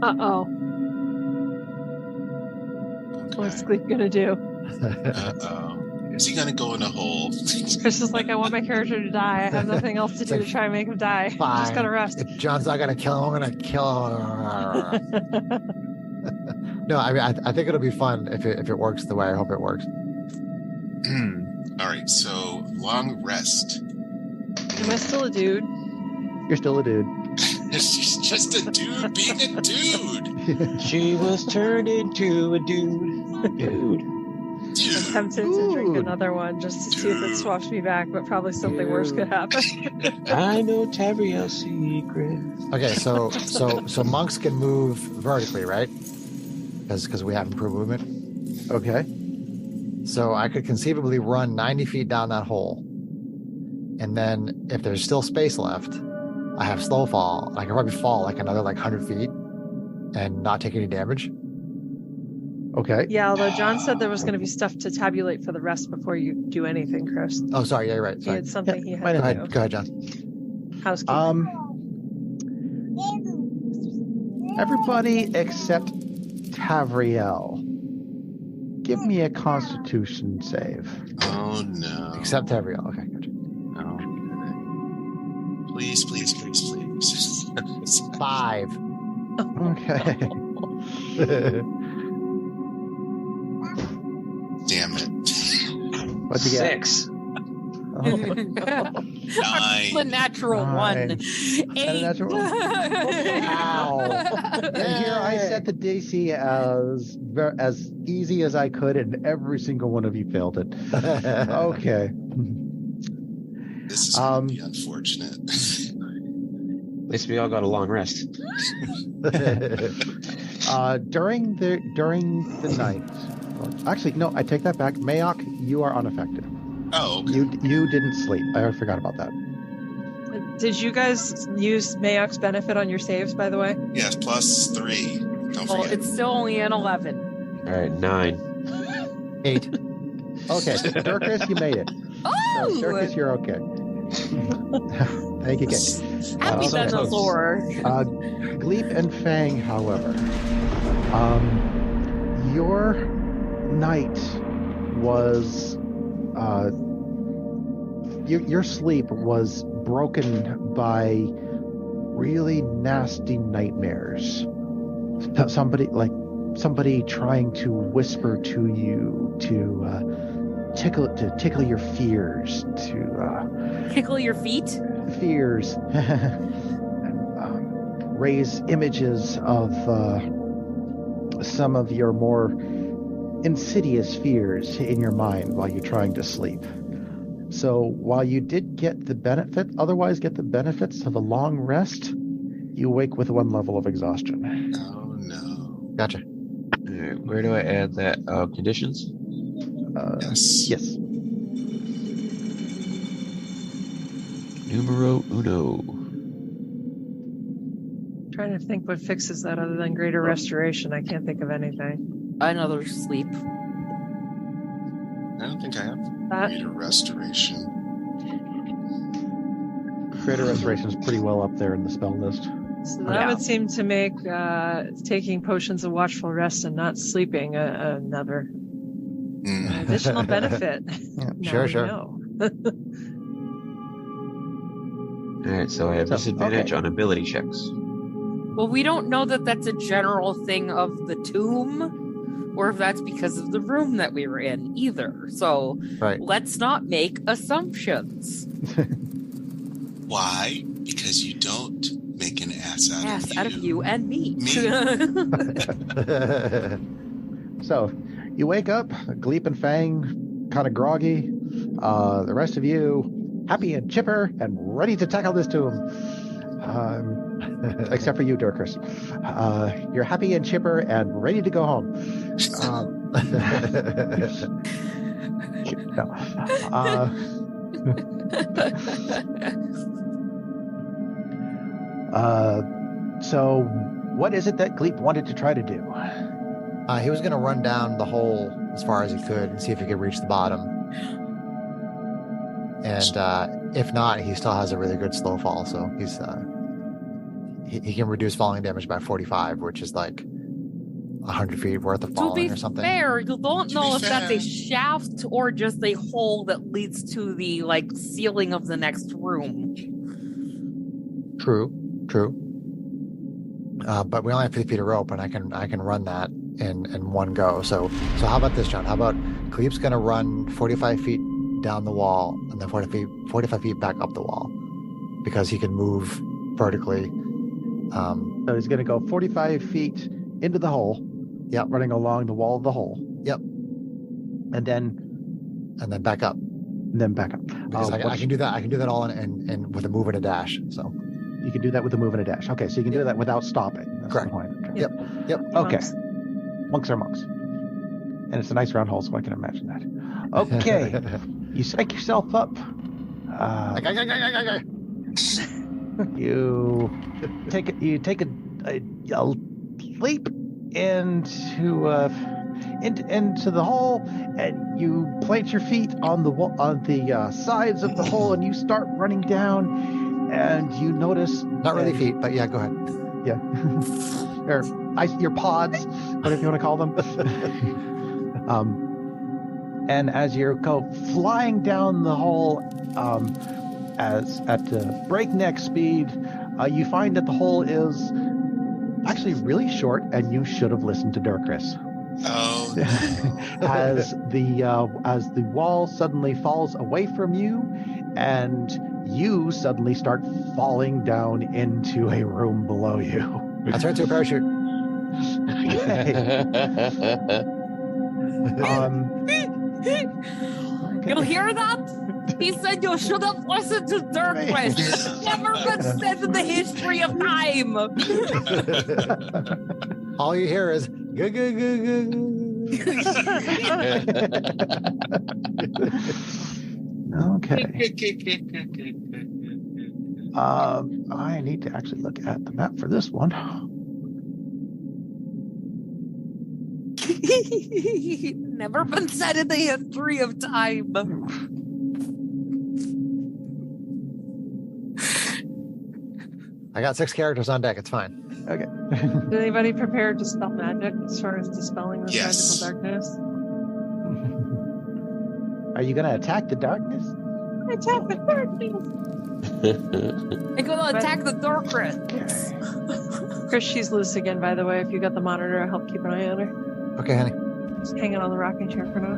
Uh-oh. Okay. What's Glebe gonna do? Uh-oh. Is he going to go in a hole? Chris is like, I want my character to die. I have nothing else to do to try and make him die. Fine. I'm just gonna rest. If John's not going to kill him, I'm going to kill him. No, I mean, I think it'll be fun if it works the way I hope it works. All right, so long rest. Am I still a dude? You're still a dude. She's just a dude being a dude. She was turned into a dude. I'm tempted to drink another one just to see if it swaps me back, but probably something worse could happen. I know Tavriel's secret. Okay, so monks can move vertically, right? Because we have improved movement. Okay. So I could conceivably run 90 feet down that hole. And then if there's still space left, I have slow fall. I can probably fall like another 100 feet and not take any damage. Okay. Yeah, although John said there was going to be stuff to tabulate for the rest before you do anything, Chris. Oh, sorry. Yeah, you're right. He Sorry. had something he had Go to ahead, do. John. Housekeeping. Everybody except Tavriel. Give me a Constitution save. Oh, no. Except Tavriel. Okay, gotcha. Oh, please, please, please, please. 5. Okay. Damn it. What'd you get? 6. Oh, 9. The natural 1. 9. 8. That a natural? Wow. And here I set the DC as easy as I could, and every single one of you failed it. Okay. This is going to be unfortunate. At least we all got a long rest. During the night. Actually, no, I take that back. Mayok, you are unaffected. Oh, okay. You didn't sleep. I forgot about that. Did you guys use Mayok's benefit on your saves, by the way? Yes, +3. Don't Well, forget. it's still only an 11. All right, 9. 8. Okay, Dirkus, you made it. Oh! So, Dirkus, you're okay. Thank you, Kate. Happy Okay. dinosaur. Gleep and Fang, however, your night was your sleep was broken by really nasty nightmares. Somebody trying to whisper to you to tickle your fears, to tickle your feet. Fears, and raise images of some of your more insidious fears in your mind while you're trying to sleep. So while you did get the benefits of a long rest, you wake with 1 level of exhaustion. Oh no. Gotcha. Where do I add that? Conditions? Yes. Numero uno. Trying to think what fixes that other than greater restoration. I can't think of anything. Another sleep. I don't think I have That- greater restoration. Greater restoration is pretty well up there in the spell list. So that would seem to make taking potions of watchful rest and not sleeping another additional benefit. Sure. Know. Alright, so I have disadvantage on ability checks. Well, we don't know that that's a general thing of the tomb, or if that's because of the room that we were in either. So let's not make assumptions. Why? Because you don't make an ass out of you and me. So you wake up, Gleep and Fang, kind of groggy. The rest of you, happy and chipper and ready to tackle this tomb. Except for you, Dirkus. You're happy and chipper and ready to go home. So what is it that Gleep wanted to try to do? He was going to run down the hole as far as he could and see if he could reach the bottom. And if not, he still has a really good slow fall, so he's he can reduce falling damage by 45, which is like 100 feet worth of falling or something. To be fair, you don't know if that's a shaft or just a hole that leads to the ceiling of the next room. True. But we only have 50 feet of rope, and I can run that in one go. So how about this, John? How about Cleep's going to run 45 feet down the wall and then 45 feet back up the wall, because he can move vertically. So he's going to go 45 feet into the hole. Yep. Running along the wall of the hole. Yep. And then back up. Because I can do that. I can do that all in with a move and a dash. So you can do that with a move and a dash. Okay, so you can do that without stopping. That's correct. The point. Okay. Yep. Okay. Monks are monks. And it's a nice round hole, so I can imagine that. Okay. You psych yourself up. You take a leap into the hole, and you plant your feet on the sides of the hole, and you start running down, and you notice not really feet, but yeah, go ahead. Yeah, or your pods, whatever you want to call them. And as you go flying down the hole, as at breakneck speed, you find that the hole is actually really short, and you should have listened to Dirkus. Oh, no. as the wall suddenly falls away from you, and you suddenly start falling down into a room below you. I turn to a parachute. Okay. You hear that? He said you should have listened to Dirkus. It's never been said in the history of time. All you hear is go. Okay. I need to actually look at the map for this one. Never been said in the history of time. I got 6 characters on deck. It's fine. Okay. Is anybody prepared to spell magic as far as dispelling the Yes. magical darkness? Are you going to attack the darkness? Attack the darkness. I'm gonna attack the Darkrit. Chris, she's loose again, by the way. If you got the monitor, I'll help keep an eye on her. Okay, honey. Just hanging on the rocking chair for now.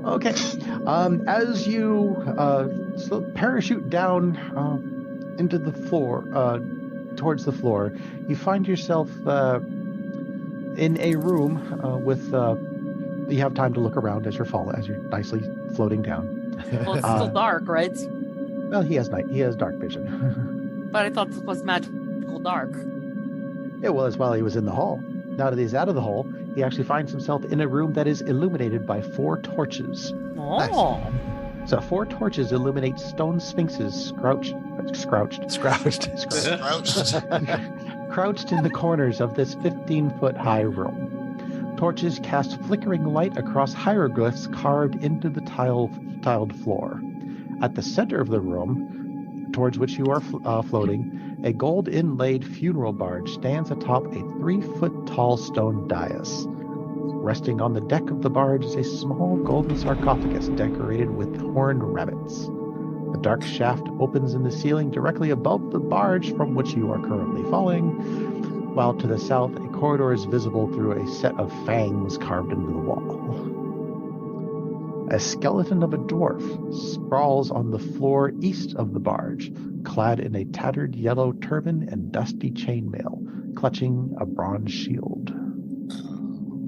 Okay. As you parachute down into the floor, towards the floor, you find yourself in a room with. You have time to look around as you're nicely floating down. Well, it's still dark, right? Well, he has dark vision. But I thought this was magical dark. It was while he was in the hall. Now that he's out of the hall, he actually finds himself in a room that is illuminated by 4 torches. Oh. So 4 torches illuminate stone sphinxes crouched in the corners of this 15-foot-high room. Torches cast flickering light across hieroglyphs carved into the tiled floor. At the center of the room, towards which you are floating, a gold-inlaid funeral barge stands atop a 3-foot-tall stone dais. Resting on the deck of the barge is a small golden sarcophagus decorated with horned rabbits. The dark shaft opens in the ceiling directly above the barge from which you are currently falling, while to the south a corridor is visible through a set of fangs carved into the wall. A skeleton of a dwarf sprawls on the floor east of the barge, clad in a tattered yellow turban and dusty chainmail, clutching a bronze shield.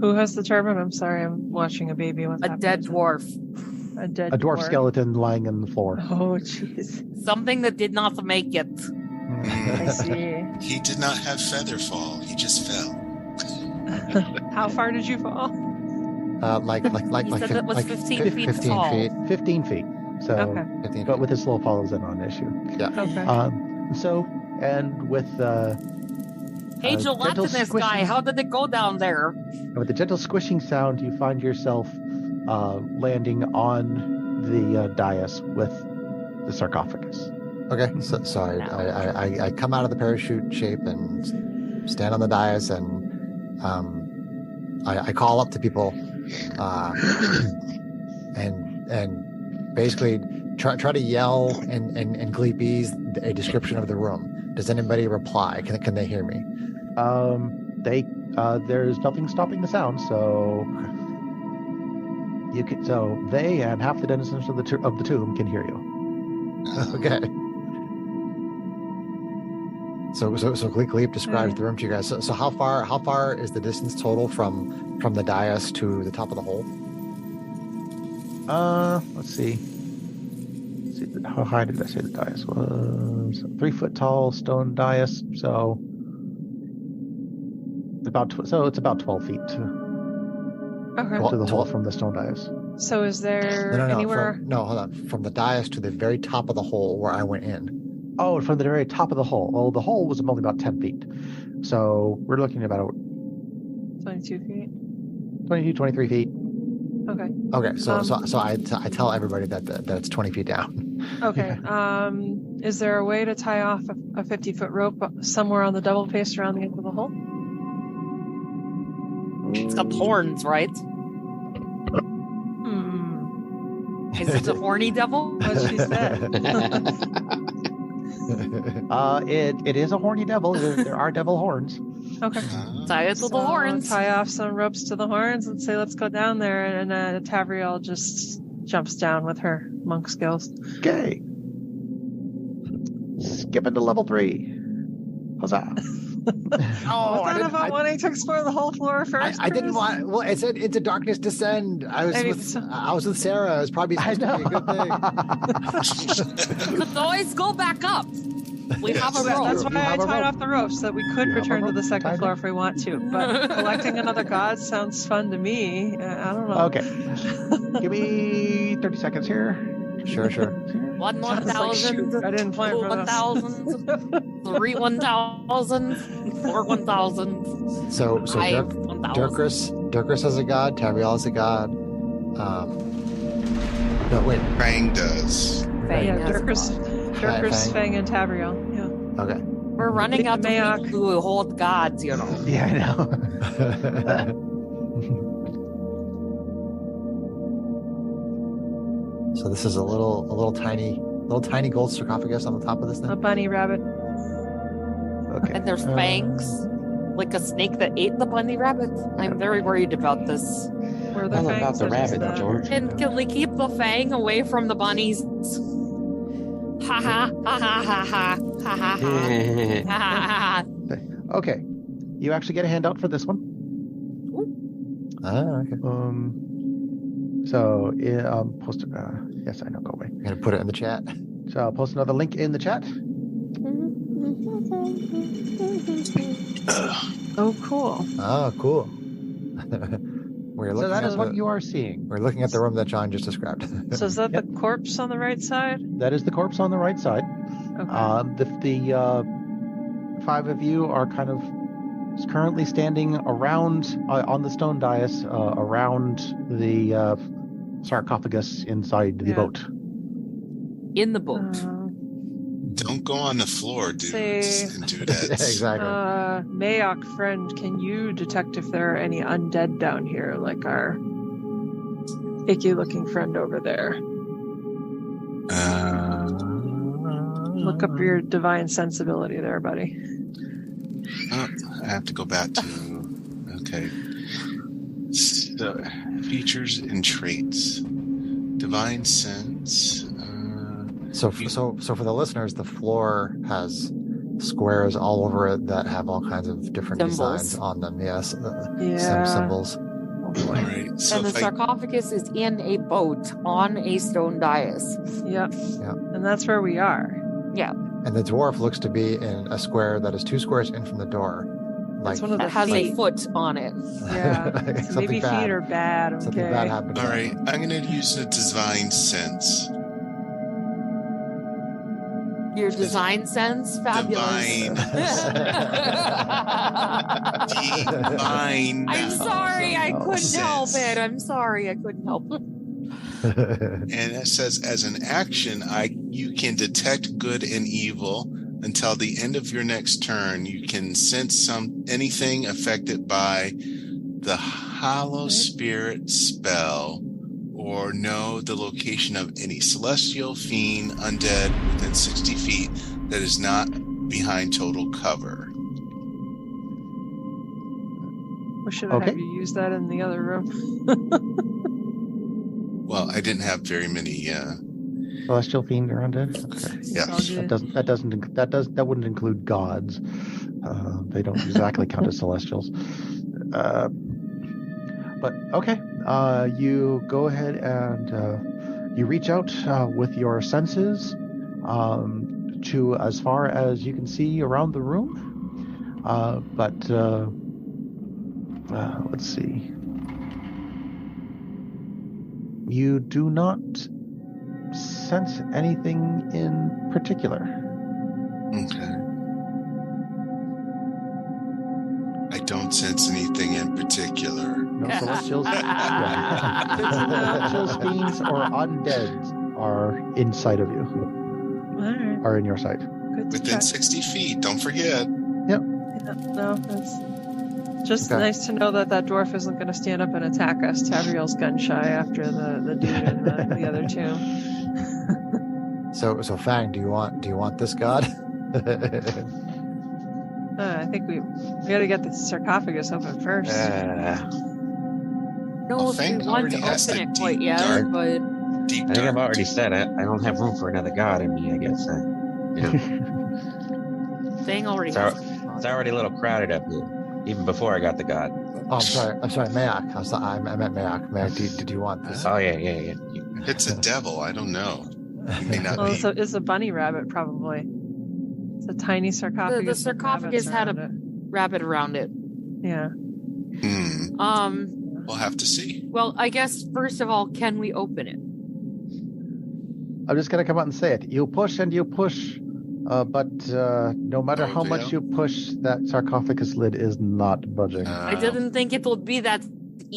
Who has the turban? I'm sorry, I'm watching a baby. What's A dead dwarf. A dwarf skeleton lying on the floor. Oh, jeez. Something that did not make it. I see. He did not have feather fall. He just fell. How far did you fall? He said that was 15 feet 15 tall. feet. 15 feet. So, Okay. 15 but feet. with a slow fall is a non-issue. Yeah. Okay. And with Hey, gelatinous gentle guy, squishes. how did it go down there? with a gentle squishing sound, you find yourself landing on the dais with the sarcophagus. Okay, so sorry. I come out of the parachute shape and stand on the dais, and I call up to people, and basically try to yell in Gleepese a description of the room. Does anybody reply? Can they hear me? There's nothing stopping the sound, so they and half the denizens of the tomb can hear you. Okay. So Gleep describes the room to you guys. So how far is the distance total from the dais to the top of the hole? Let's see. How high did I say the dais was? 3 foot tall stone dais. So it's about 12 feet Okay. to the hole from the stone dais. So is there No, anywhere? hold on. From the dais to the very top of the hole where I went in. Oh, from the very top of the hole. Well, the hole was only about 10 feet. So we're looking at about 22 feet. 22, 23 feet. Okay. Okay, so I tell everybody that it's 20 feet down. Okay. Is there a way to tie off a 50-foot rope somewhere on the double face around the end of the hole? It's got horns, right? Is it a horny devil? What she said. It is a horny devil. There are devil horns. Okay. Tie it to the horns. Tie off some ropes to the horns and say, let's go down there. And Tavriel just jumps down with her monk skills. Okay. Skipping to level 3. Huzzah. Oh, Was that about wanting to explore the whole floor first? I didn't Chris? want. Well, it said into darkness descend. I was with Sarah. It was probably supposed to be a good thing. You could always go back up. We have a rope. That's why I tied off the rope so that we could You have return a to the rope? second Tied floor it? if we want to. But collecting another god sounds fun to me. I don't know. Okay. Give me 30 seconds here. Sure. 1 Sounds like, 1,000. shoot, I didn't plan 2 for this. 1,000. 3 1,000. 4 1,000. So 5 1,000. Dirkris has a god. Tavriel has a god. No, wait. Krang does. Yeah, Fang has a Dirkris, god. Fang, and Tavriel. Yeah. Okay. We're running out of Mayak. people who hold gods, you know. Yeah, I know. So this is a little tiny gold sarcophagus on the top of this thing. A bunny rabbit. Okay. And there's fangs, like a snake that ate the bunny rabbit. I'm very worried about this. Where the All about fangs the are rabbit, just, George. And can we keep the fang away from the bunnies? Ha ha ha ha ha ha ha ha ha. Okay. You actually get a handout for this one. Okay. So, post. Yes, I know. Go away. I'm gonna put it in the chat. So I'll post another link in the chat. Oh, cool. Oh, cool. We're So looking that at is what you are seeing. We're looking at the room that John just described. So is that Yep. the corpse on the right side? That is the corpse on the right side. Okay. The five of you are kind of currently standing around on the stone dais around the sarcophagus inside the Yeah. boat. In the boat. Don't go on the floor, dudes and dudettes. Exactly. Mayak friend, can you detect if there are any undead down here, like our icky looking friend over there? Look up your divine sensibility there, buddy. Oh, I have to go back to okay. So, features and traits. Divine sense. So for the listeners, the floor has squares all over it that have all kinds of different Symbols. designs on them. Yes, Yeah. symbols. Oh boy. All right. So And the if I, sarcophagus is in a boat on a stone dais. Yep. Yeah. And that's where we are. Yeah. And the dwarf looks to be in a square that is 2 squares in from the door. That's one of It the has feet. a foot on it. Yeah. Like So something maybe bad. feet are bad. Okay. Something bad happened. all right, I'm going to use a divine sense. Your design sense, fabulous. Divine. I'm sorry, I couldn't sense. help it. I'm sorry, I couldn't help it. And it says, as an action, you can detect good and evil. Until the end of your next turn, you can sense anything affected by the Hollow Spirit spell, or know the location of any celestial, fiend, undead within 60 feet that is not behind total cover. We should have Okay. had you use that in the other room. Well, I didn't have very many. Celestial fiend or undead. Okay. Yeah. It's all good. That wouldn't include gods. They don't exactly count as celestials. But okay, you go ahead and you reach out with your senses to as far as you can see around the room. But let's see. You do not sense anything in particular. Okay. I don't sense anything in particular. No celestials. Celestials, fiends, or undead are inside of you. All right. Are in your sight. Good to Within check. 60 feet, don't forget. Yeah, no, it's just Okay. nice to know that that dwarf isn't going to stand up and attack us. Tavriel's gun shy after the dude and the other two. So Fang, do you want this god? I think we got to get the sarcophagus open first. No, Well, if we Fang want already to has open the it quite deep, yet, dark- but Deep I think I've dark. already said I don't have room for another god in me, I guess. Fang already So- has. It's already a little crowded up here, even before I got the god. Oh, I'm sorry, Mayak. I meant Mayak. Mayak, did you want this? Oh, yeah. It's a devil. I don't know. He may not Oh, be. so it's a bunny rabbit, probably. It's a tiny sarcophagus. The with sarcophagus rabbits had around a it. rabbit around it. Yeah. We'll have to see. Well, I guess first of all, can we open it? I'm just gonna come out and say it. You push and you push, but no matter how much yeah. you push, that sarcophagus lid is not budging. I didn't think it would be that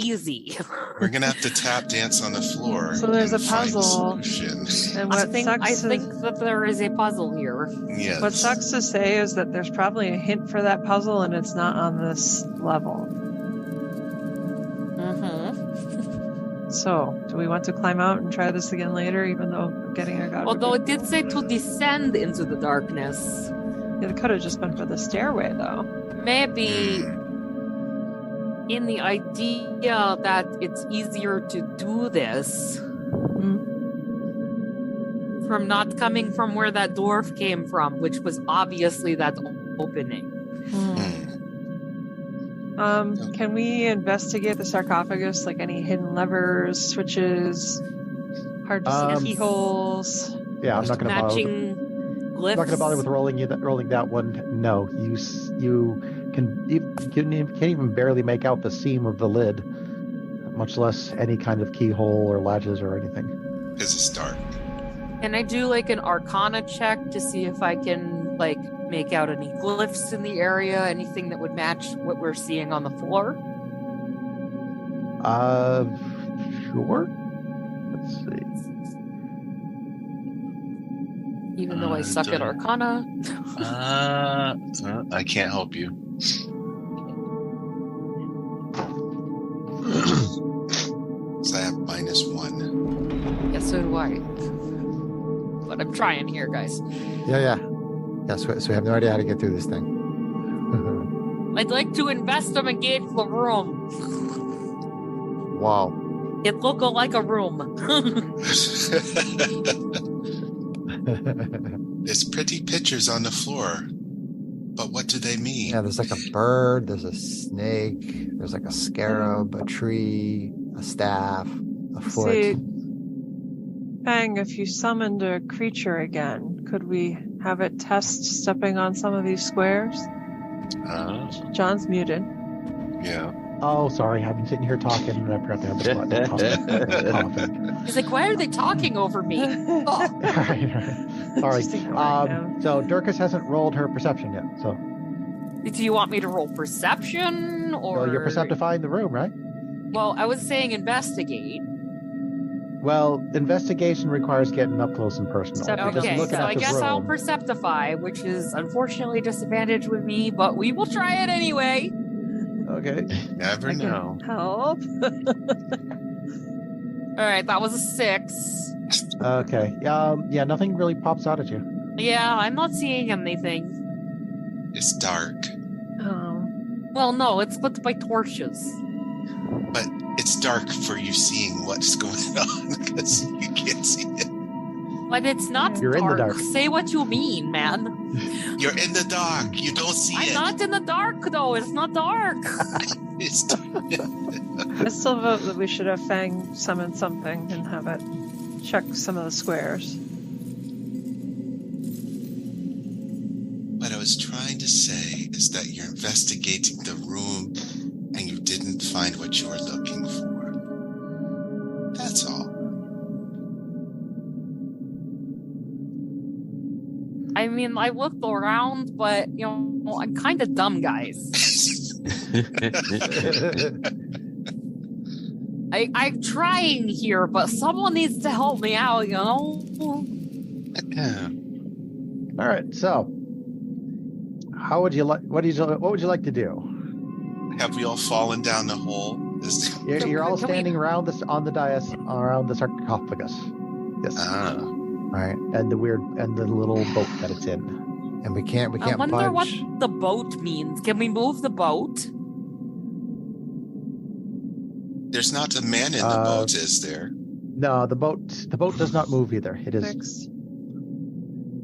easy. We're gonna have to tap dance on the floor. So there's and a find puzzle. solution. And I what think sucks that there is a puzzle here. Yes. what sucks to say is that there's probably a hint for that puzzle, and it's not on this level. Mm-hmm. So, do we want to climb out and try this again later, even though getting our god? Although it did say to descend into the darkness. It could have just been for the stairway, though. Maybe in the idea that it's easier to do this from not coming from where that dwarf came from, which was obviously that opening. Can we investigate the sarcophagus, like any hidden levers, switches, hard to see keyholes? Yeah, I'm not going to bother. Matching glyphs. I'm not going to bother with rolling that one. No, you can't even barely make out the seam of the lid, much less any kind of keyhole or latches or anything. Because it's dark. Can I do like an Arcana check to see if I can like make out any glyphs in the area, anything that would match what we're seeing on the floor? Sure. Let's see. Even though I suck at Arcana. I can't help you. So I have -1. Yeah, so do I. But I'm trying here, guys. Yeah. So we have no idea how to get through this thing. I'd like to investigate the room. Wow. It looked like a room. There's pretty pictures on the floor. But what do they mean? Yeah, there's like a bird, there's a snake, there's like a scarab, a tree, a staff, a foot. See, Fang, if you summoned a creature again, could we have it test stepping on some of these squares? John's muted. Yeah. Oh, sorry. I've been sitting here talking and I forgot to have the button. He's like, why are they talking over me? Oh. Sorry. So Durkis hasn't rolled her perception yet. So. Do you want me to roll perception or? Well, you're perceptifying the room, right? Well, I was saying investigate. Well, investigation requires getting up close and personal. Okay, so I guess I'll perceptify, which is unfortunately disadvantage with me, but we will try it anyway. Okay. Never know. Help. All right, that was a 6. Okay. Yeah, nothing really pops out at you. Yeah, I'm not seeing anything. It's dark. Oh. Well, no, it's lit by torches. But it's dark for you seeing what's going on because you can't see it. But it's not You're dark. in the dark. Say what you mean, man. You're in the dark. You don't see it. I'm not in the dark, though. It's not dark. It's dark. I still vote that we should have Fang summon something and have it check some of the squares. What I was trying to say is that you're investigating the room and you didn't find what you were looking for. That's all. I mean, I looked around, but, you know, I'm kind of dumb, guys. I'm trying here, but someone needs to help me out, you know? All right, so what would you like to do? Have we all fallen down the hole? You're all standing around on the dais around the sarcophagus. Yes. Right. And the little boat that it's in. And we can't I wonder punch. what the boat means. Can we move the boat? There's not a man in the boat, is there? No, the boat does not move either. It is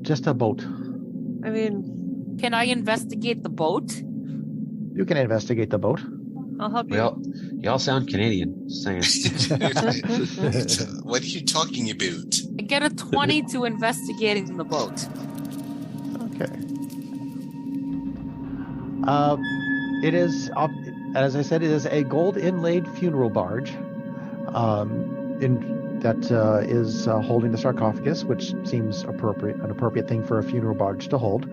just a boat. I mean, can I investigate the boat? You can investigate the boat. I'll help you. Well, y'all sound Canadian. Just saying. What are you talking about? I get a 20 to investigating the boat. Okay. It is, as I said, it is a gold inlaid funeral barge. Is holding the sarcophagus, which seems an appropriate thing for a funeral barge to hold.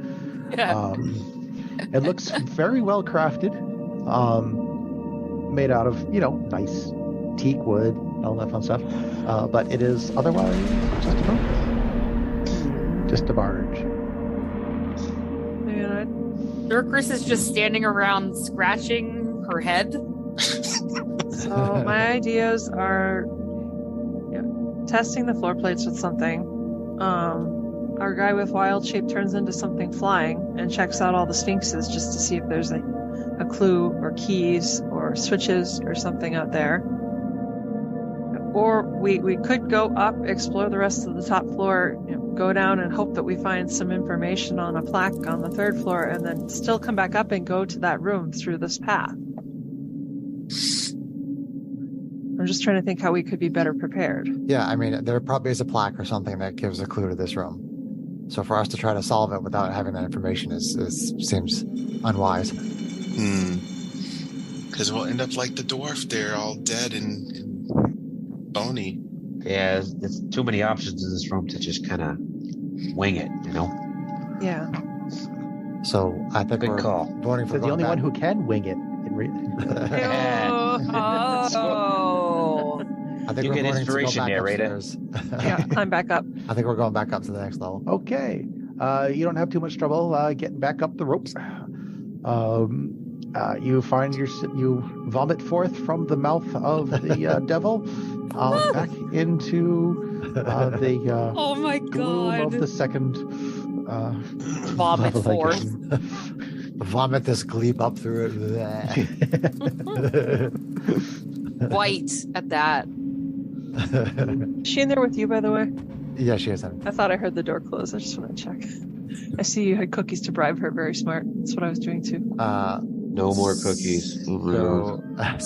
Yeah. It looks very well crafted. made out of, nice teak wood, all that fun stuff. But it is otherwise just a boat. Just a barge. Dirkris is just standing around scratching her head. So my ideas are testing the floor plates with something. Our guy with wild shape turns into something flying and checks out all the sphinxes just to see if there's a clue or keys or switches or something out there. Or we could go up, explore the rest of the top floor, go down and hope that we find some information on a plaque on the third floor, and then still come back up and go to that room through this path. I'm just trying to think how we could be better prepared. Yeah, I mean, there probably is a plaque or something that gives a clue to this room. So for us to try to solve it without having that information seems unwise. Because we'll end up like the dwarf there, all dead and bony. Yeah, there's too many options in this room to just kind of wing it, Yeah. So I think we're voting for the only one who can wing it. I think you we're get voting inspiration to go back there, upstairs. Yeah, I'm back up. I think we're going back up to the next level. Okay. You don't have too much trouble getting back up the rope. You find you vomit forth from the mouth of the devil back into the oh my gloom god! of the second Vomit level, I forth. guess. Vomit this gleep up through it. White at that. Is she in there with you, by the way? Yeah, she is. I thought I heard the door close. I just want to check. I see you had cookies to bribe her. Very smart. That's what I was doing too. No more cookies. So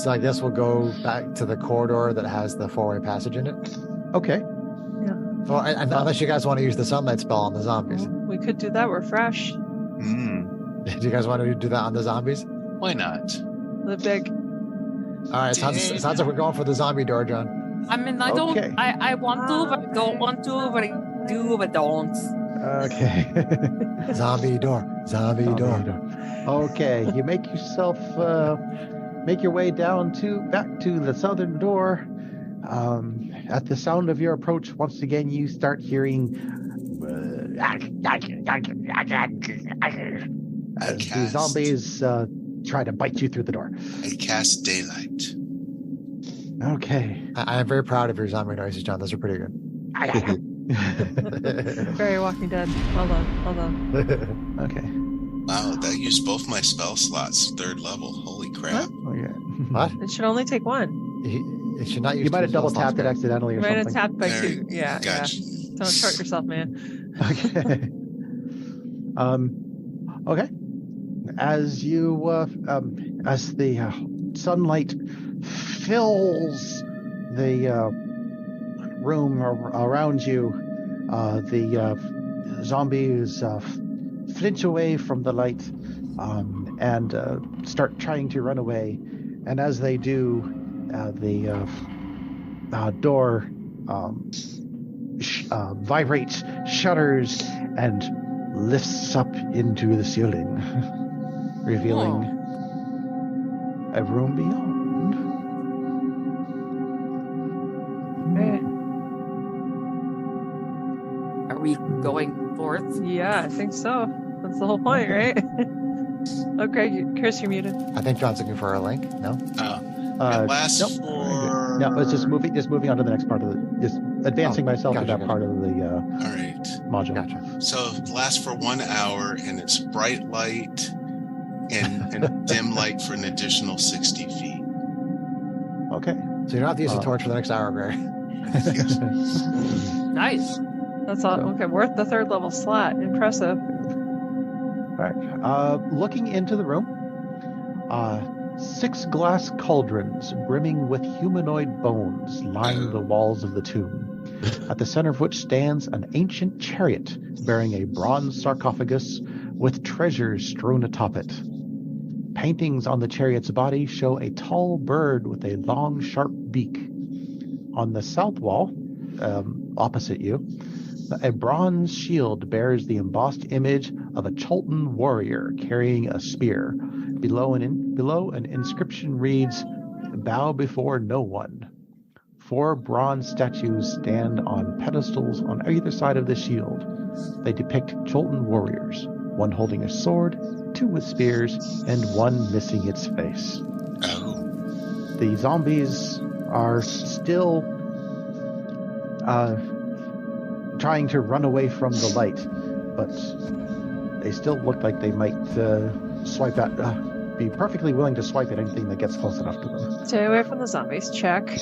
I guess we'll go back to the corridor that has the four-way passage in it. Okay. Yeah. Well, unless you guys want to use the sunlight spell on the zombies. We could do that. We're fresh. Do you guys want to do that on the zombies? Why not? The big. All right, sounds like we're going for the zombie door, John. I mean, I don't. Okay. I want to, but I don't want to, but I do, but don't. Okay. Zombie door. Zombie door. Okay, you make yourself make your way down back to the southern door. At the sound of your approach, once again you start hearing the zombies try to bite you through the door. I cast daylight. Okay. I am very proud of your zombie noises, John. Those are pretty good. Very Walking Dead. Hold on. Okay. Wow, that used both my spell slots, third level. Holy crap. Oh, yeah. What? It should only take one. It should not use. You might have two spell double tapped it slots, accidentally You or might have something. tapped by Very two. Yeah. Gotcha. Yeah. Don't short yourself, man. Okay. Okay. As you, as the sunlight fills the room around you, the zombies flinch away from the light and start trying to run away. And as they do, the door vibrates, shudders, and lifts up into the ceiling, revealing a room beyond. Are we going forth? Yeah, I think so. That's the whole point, right? Okay, Chris, you're muted. I think John's looking for a link. No. It lasts nope. for. No, it's just moving on to the next part of just advancing myself gotcha, to that gotcha. part of the All right. module. Gotcha. So it lasts for 1 hour, and it's bright light and dim light for an additional 60 feet. Okay. So you don't have to use the torch for the next hour, Greg. Yes. Nice. That's all. Okay, worth the third level slot. Impressive. All right. Looking into the room, 6 glass cauldrons brimming with humanoid bones line the walls of the tomb, at the center of which stands an ancient chariot bearing a bronze sarcophagus with treasures strewn atop it. Paintings on the chariot's body show a tall bird with a long, sharp beak. On the south wall, opposite you, a bronze shield bears the embossed image of a Cholton warrior carrying a spear. Below an inscription reads, bow before no one. 4 bronze statues stand on pedestals on either side of the shield. They depict Jolton warriors, one holding a sword, 2 with spears, and 1 missing its face. Oh. The zombies are still trying to run away from the light, but they still look like they might be perfectly willing to swipe at anything that gets close enough to them. Stay away from the zombies. Check.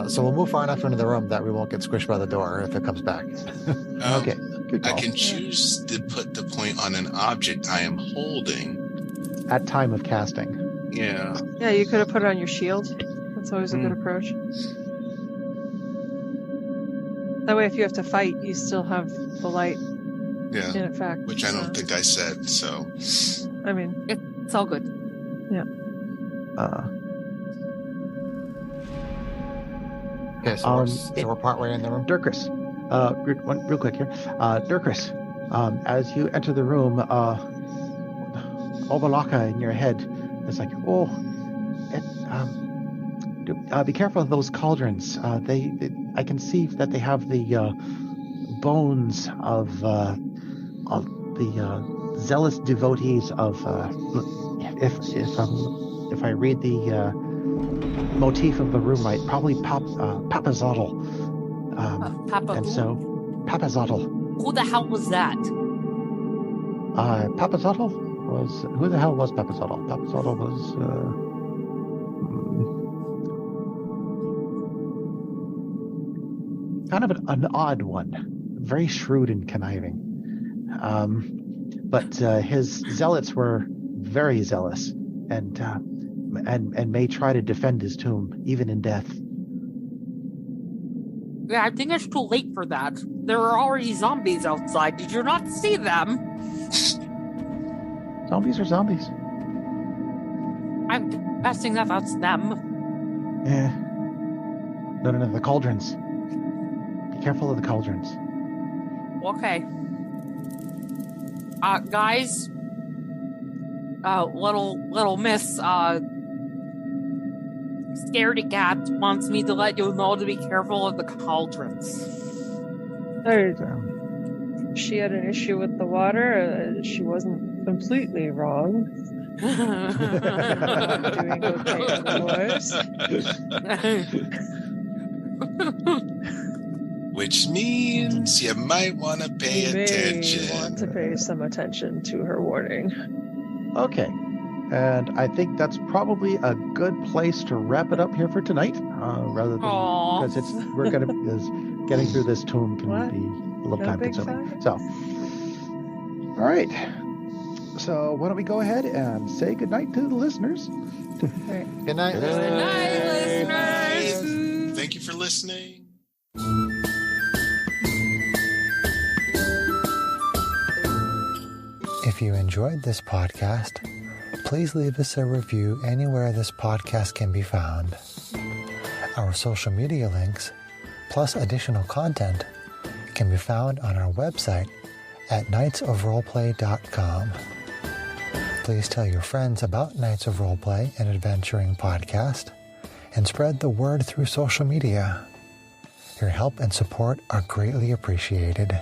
So we'll move far enough into the room that we won't get squished by the door if it comes back. Okay, good call. I can choose to put the point on an object I am holding. At time of casting. Yeah. Yeah, you could have put it on your shield. That's always a good approach. That way, if you have to fight, you still have the light in effect. Which I don't think I said, so. I mean, it's all good. Yeah. Okay, so we're partway in the room. Dirkris, real quick here. Dirkris, as you enter the room, Ovalaka in your head is like, be careful of those cauldrons. I can see that they have the bones of the zealous devotees of. If I read the motif of the room right, probably Papazotl. And so, Papazotl. Who the hell was that? Papazotl was. Who the hell was Papazotl? Papazotl was. Kind of an odd one, very shrewd and conniving. But his zealots were very zealous, and may try to defend his tomb even in death. Yeah, I think it's too late for that. There are already zombies outside. Did you not see them? Zombies are zombies. I'm guessing that that's them. Yeah. No, the cauldrons. Be careful of the cauldrons. Okay. Guys. Little Miss, Scaredy Cat wants me to let you know to be careful of the cauldrons. She had an issue with the water. She wasn't completely wrong. Doing okay otherwise. Which means you might want to pay attention. You may want to pay some attention to her warning. Okay, and I think that's probably a good place to wrap it up here for tonight, rather than because getting through this tomb can be a little time consuming. So, all right. So why don't we go ahead and say goodnight to the listeners? Good night. Good night, listeners. Thank you for listening. If you enjoyed this podcast, please leave us a review anywhere this podcast can be found. Our social media links, plus additional content, can be found on our website at knightsofroleplay.com. Please tell your friends about Knights of Roleplay, an adventuring podcast, and spread the word through social media. Your help and support are greatly appreciated.